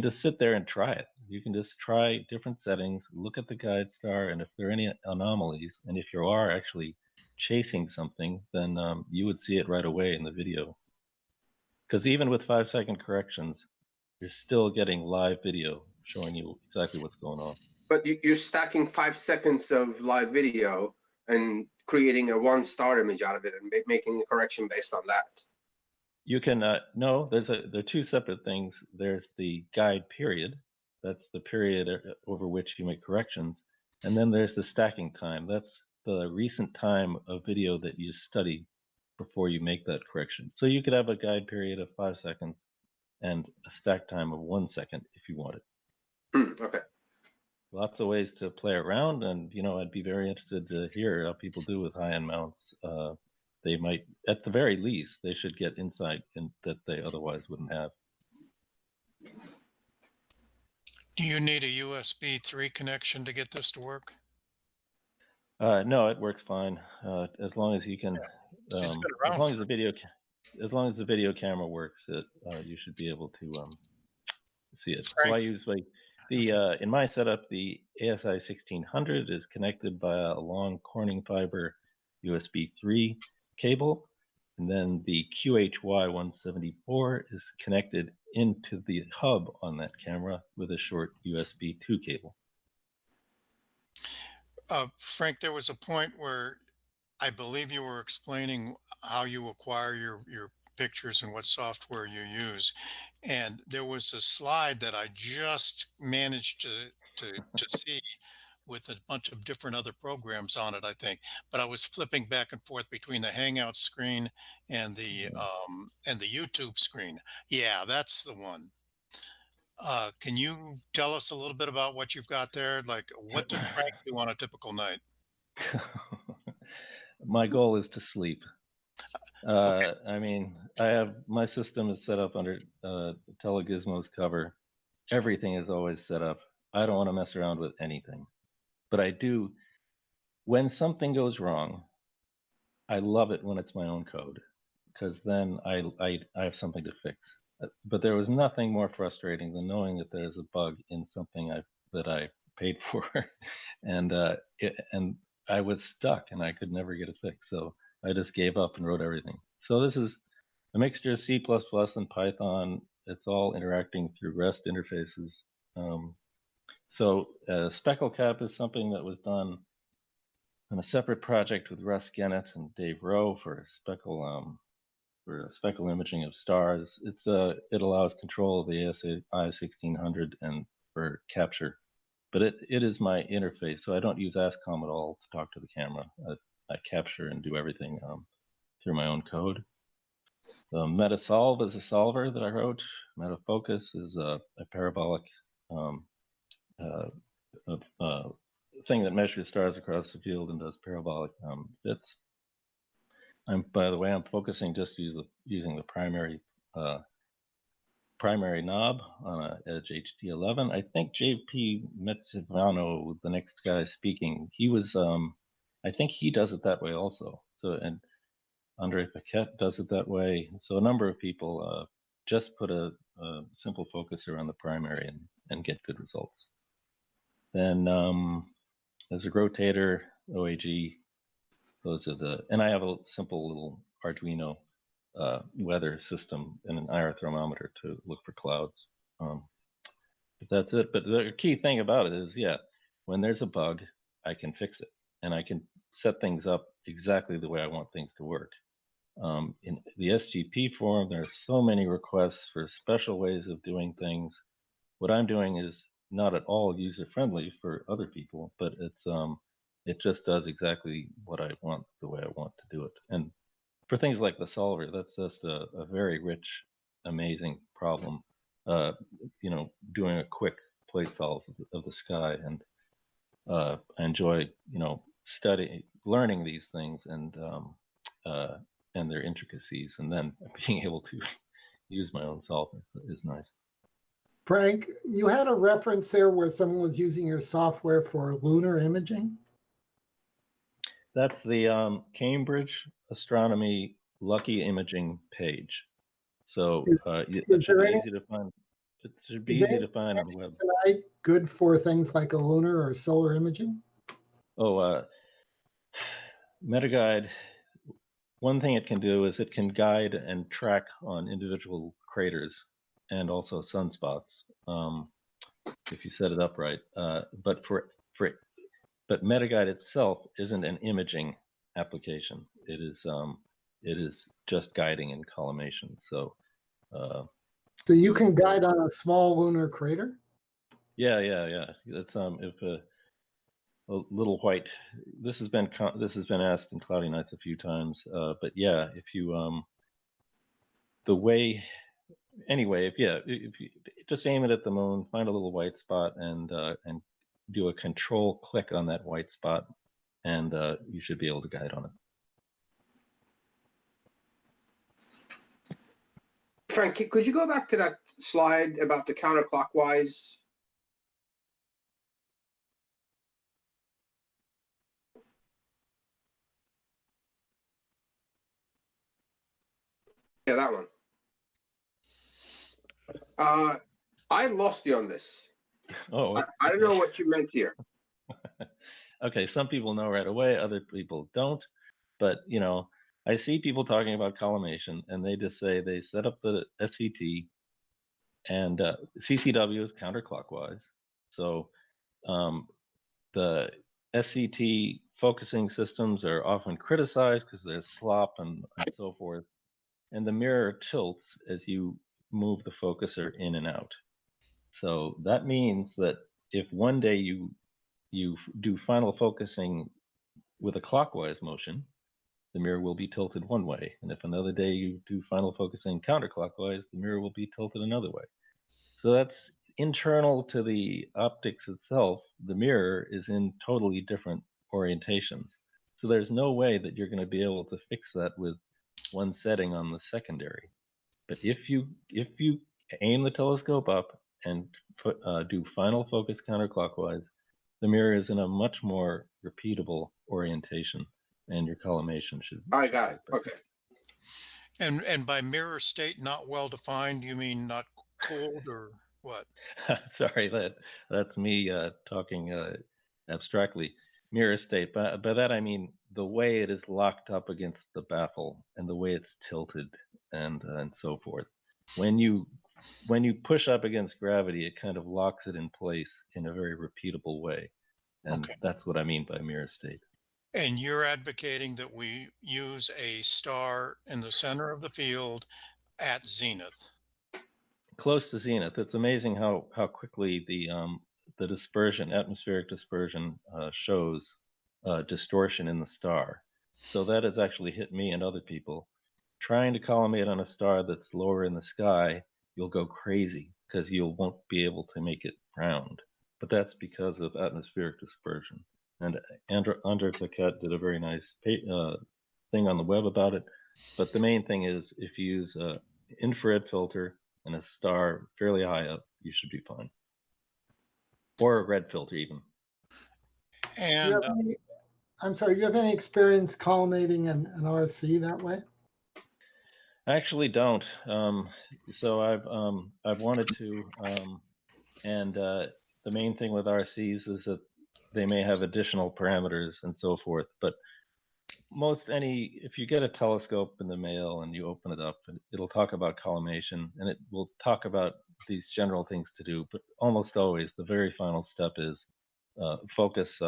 just sit there and try it. You can just try different settings, look at the guidestar, and if there are any anomalies, and if you are actually chasing something, then you would see it right away in the video. Because even with 5-second corrections, you're still getting live video showing you exactly what's going on. But you're stacking 5 seconds of live video and creating a 1-star image out of it and making a correction based on that. You can no, there are 2 separate things. There's the guide period. That's the period over which you make corrections. And then there's the stacking time. That's the recent time of video that you study before you make that correction. So you could have a guide period of 5 seconds and a stack time of 1 second if you wanted. Okay. Lots of ways to play around, and I'd be very interested to hear how people do with high-end mounts. They might, at the very least, they should get insight that they otherwise wouldn't have. Do you need a USB 3 connection to get this to work? No, it works fine. As long as you can, It's been around as long as the video camera works, you should be able to see it. So I use in my setup, the ASI 1600 is connected by a long Corning fiber USB 3 cable, and then the QHY 174 is connected into the hub on that camera with a short USB 2 cable. Frank, there was a point where I believe you were explaining how you acquire your pictures and what software you use. And there was a slide that I just managed to see with a bunch of different other programs on it, I think. But I was flipping back and forth between the Hangout screen and the YouTube screen. Yeah, that's the one. Can you tell us a little bit about what you've got there? Like, what does Frank do on a typical night? My goal is to sleep. Okay. I mean, I have my system is set up under Telegizmo's cover. Everything is always set up. I don't want to mess around with anything. But I do, when something goes wrong, I love it when it's my own code, because then I have something to fix. But there was nothing more frustrating than knowing that there's a bug in something that I paid for, and I was stuck and I could never get it fixed. So I just gave up and wrote everything. So this is a mixture of C++ and Python. It's all interacting through REST interfaces. So Speckle Cap is something that was done on a separate project with Russ Gennett and Dave Rowe for speckle imaging of stars. It allows control of the ASI 1600 and for capture, but it is my interface, so I don't use ASCOM at all to talk to the camera. I capture and do everything through my own code. MetaSolve is a solver that I wrote. MetaFocus is a parabolic thing that measures stars across the field and does parabolic bits. By the way, I'm focusing just using the primary knob on a EdgeHD11. I think JP Metzivano, the next guy speaking, he was, I think he does it that way also. So, and Andre Paquette does it that way. So a number of people just put a simple focuser on the primary and get good results. Then there's a rotator, OAG. Those are and I have a simple little Arduino weather system and an IR thermometer to look for clouds. But that's it. But the key thing about it is, yeah, when there's a bug, I can fix it, and I can set things up exactly the way I want things to work. In the SGP forum, there are so many requests for special ways of doing things. What I'm doing is not at all user-friendly for other people, but it just does exactly what I want, the way I want to do it. And for things like the solver, that's just a very rich, amazing problem. Doing a quick plate solve of the sky, and I enjoy, learning these things and their intricacies, and then being able to use my own solver is nice. Frank, you had a reference there where someone was using your software for lunar imaging. That's the Cambridge Astronomy Lucky Imaging page. So that should be easy to find. It should be easy to find on the web. Tonight, good for things like a lunar or solar imaging? Oh, MetaGuide, one thing it can do is it can guide and track on individual craters and also sunspots, if you set it up right. But MetaGuide itself isn't an imaging application. It is just guiding in collimation. So you can guide on a small lunar crater? Yeah. That's if a little white. This has been asked in Cloudy Nights a few times. But yeah, if you if you just aim it at the moon, find a little white spot, and do a control click on that white spot, and you should be able to guide on it. Frank, could you go back to that slide about the counterclockwise? Yeah, that one. I lost you on this. Oh, I don't know what you meant here. Okay, some people know right away, other people don't. But I see people talking about collimation, and they just say they set up the SCT, and CCW is counterclockwise. So the SCT focusing systems are often criticized because there's slop and so forth. And the mirror tilts as you move the focuser in and out. So that means that if one day you do final focusing with a clockwise motion, the mirror will be tilted one way. And if another day you do final focusing counterclockwise, the mirror will be tilted another way. So that's internal to the optics itself. The mirror is in totally different orientations. So there's no way that you're going to be able to fix that with one setting on the secondary. But if you aim the telescope up and do final focus counterclockwise, the mirror is in a much more repeatable orientation, and your collimation should. I got it. Okay. And by mirror state not well defined, you mean not cold or what? Sorry, that's me talking abstractly. Mirror state, by that I mean the way it is locked up against the baffle and the way it's tilted and so forth. When you push up against gravity, it kind of locks it in place in a very repeatable way, and that's what I mean by mirror state. And you're advocating that we use a star in the center of the field at zenith. Close to zenith. It's amazing how quickly the dispersion, atmospheric dispersion, shows distortion in the star. So that has actually hit me and other people. Trying to collimate on a star that's lower in the sky, you'll go crazy because you won't be able to make it round. But that's because of atmospheric dispersion. And Andre Paquette did a very nice thing on the web about it. But the main thing is if you use an infrared filter and a star fairly high up, you should be fine. Or a red filter even. And I'm sorry, do you have any experience collimating an RC that way? I actually don't. So I've wanted to, and the main thing with RCs is that they may have additional parameters and so forth. But if you get a telescope in the mail and you open it up, it'll talk about collimation, and it will talk about these general things to do. But almost always, the very final step is focus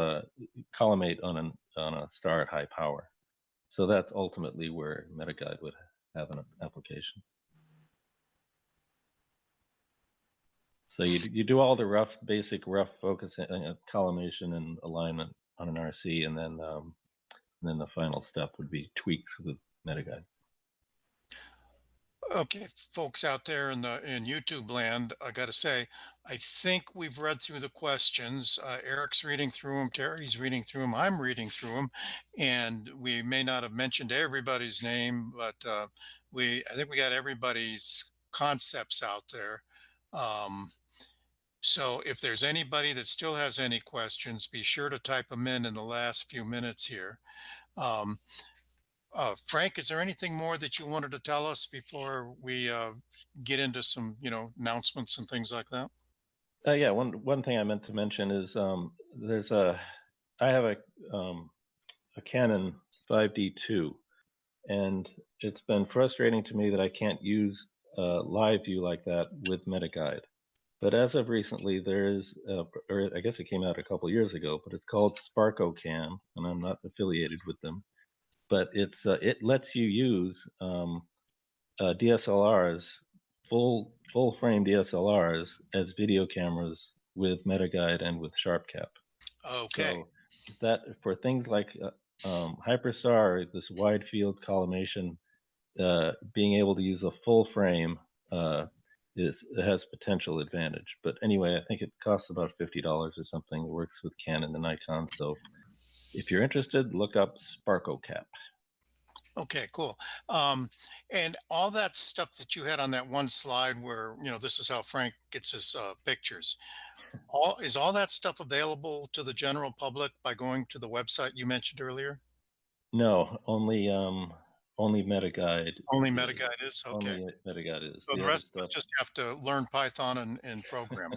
collimate on a star at high power. So that's ultimately where MetaGuide would have an application. So you do all the basic rough focus, collimation and alignment on an RC, and then the final step would be tweaks with MetaGuide. Okay, folks out there in YouTube land, I got to say, I think we've read through the questions. Eric's reading through them, Terry's reading through them, I'm reading through them, and we may not have mentioned everybody's name, but I think we got everybody's concepts out there. So if there's anybody that still has any questions, be sure to type them in the last few minutes here. Um, Frank, is there anything more that you wanted to tell us before we get into some, announcements and things like that? Yeah, one thing I meant to mention is I have a Canon 5D2, and it's been frustrating to me that I can't use live view like that with MetaGuide. But as of recently, there is, or I guess it came out a couple years ago, but it's called SparkoCam, and I'm not affiliated with them. But it lets you use DSLRs, full frame DSLRs as video cameras with MetaGuide and with SharpCap. Okay. So that for things like Hyperstar, this wide field collimation, being able to use a full frame it has potential advantage. But anyway, I think it costs about $50 or something. It works with Canon and Nikon. So if you're interested, look up SparkoCap. Okay, cool. And all that stuff that you had on that one slide where, this is how Frank gets his pictures. Is all that stuff available to the general public by going to the website you mentioned earlier? No, only MetaGuide. Only MetaGuide is? Okay. Only MetaGuide is. So the other rest of us stuff. just have to learn Python and program.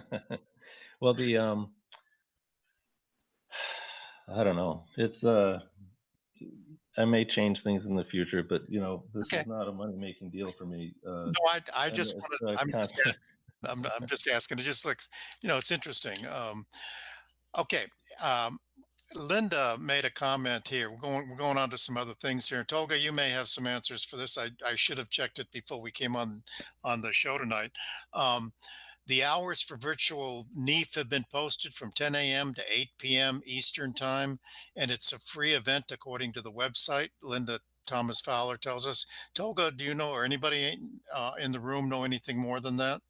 Well, I don't know. It's I may change things in the future, but this Okay. is not a money-making deal for me. No, I just wanted, I'm just asking. It just looks, it's interesting. Okay. Um, Linda made a comment here. We're going on to some other things here. Tolga, you may have some answers for this. I should have checked it before we came on the show tonight. The hours for virtual NEAF have been posted from 10 a.m. to 8 p.m. Eastern time, and it's a free event according to the website. Linda Thomas Fowler tells us. Tolga, do you know, or anybody in the room know anything more than that?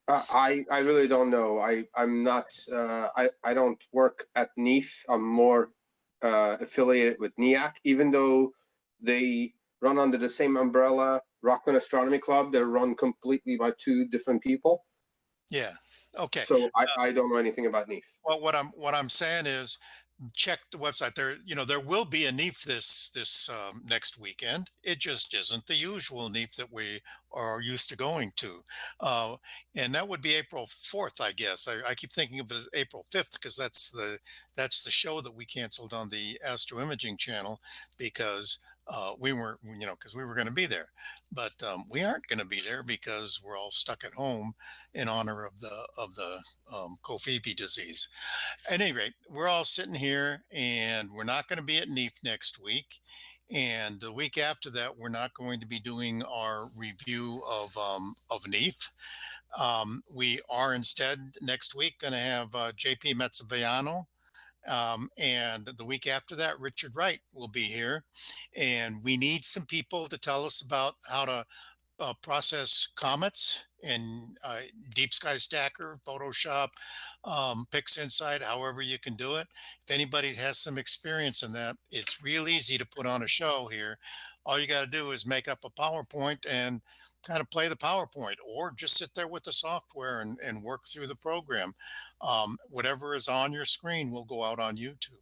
I really don't know. I'm not. I don't work at NEAF. I'm more affiliated with NEAC, even though they run under the same umbrella. Rockland Astronomy Club. They're run completely by two different people. Yeah. Okay. So I don't know anything about NEAF. Well, what I'm saying is, check the website. There will be a NEAF this next weekend. It just isn't the usual NEAF that we are used to going to, and that would be April 4th, I guess. I keep thinking of it as April 5th because that's the show that we canceled on the Astro Imaging channel because we weren't, because we were going to be there, but we aren't going to be there because we're all stuck at home in honor of the Kofifi disease. At any rate, we're all sitting here and we're not going to be at NEAF next week. And the week after that, we're not going to be doing our review of NEAF. We are instead next week going to have JP Metzaviano. And the week after that, Richard Wright will be here. And we need some people to tell us about how to process comets in Deep Sky Stacker, Photoshop, PixInsight, however you can do it. If anybody has some experience in that, it's real easy to put on a show here. All you got to do is make up a PowerPoint and kind of play the PowerPoint, or just sit there with the software and work through the program. Whatever is on your screen will go out on YouTube.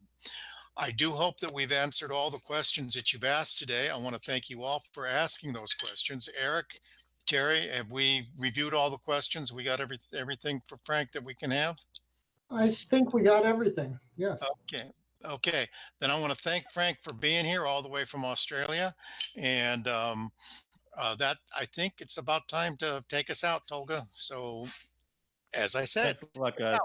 I do hope that we've answered all the questions that you've asked today. I want to thank you all for asking those questions. Eric, Terry, have we reviewed all the questions? We got everything for Frank that we can have? I think we got everything. Yes. Okay. Okay. Then I want to thank Frank for being here all the way from Australia. And that I think it's about time to take us out, Tolga. So As I said. Thanks a lot, guys.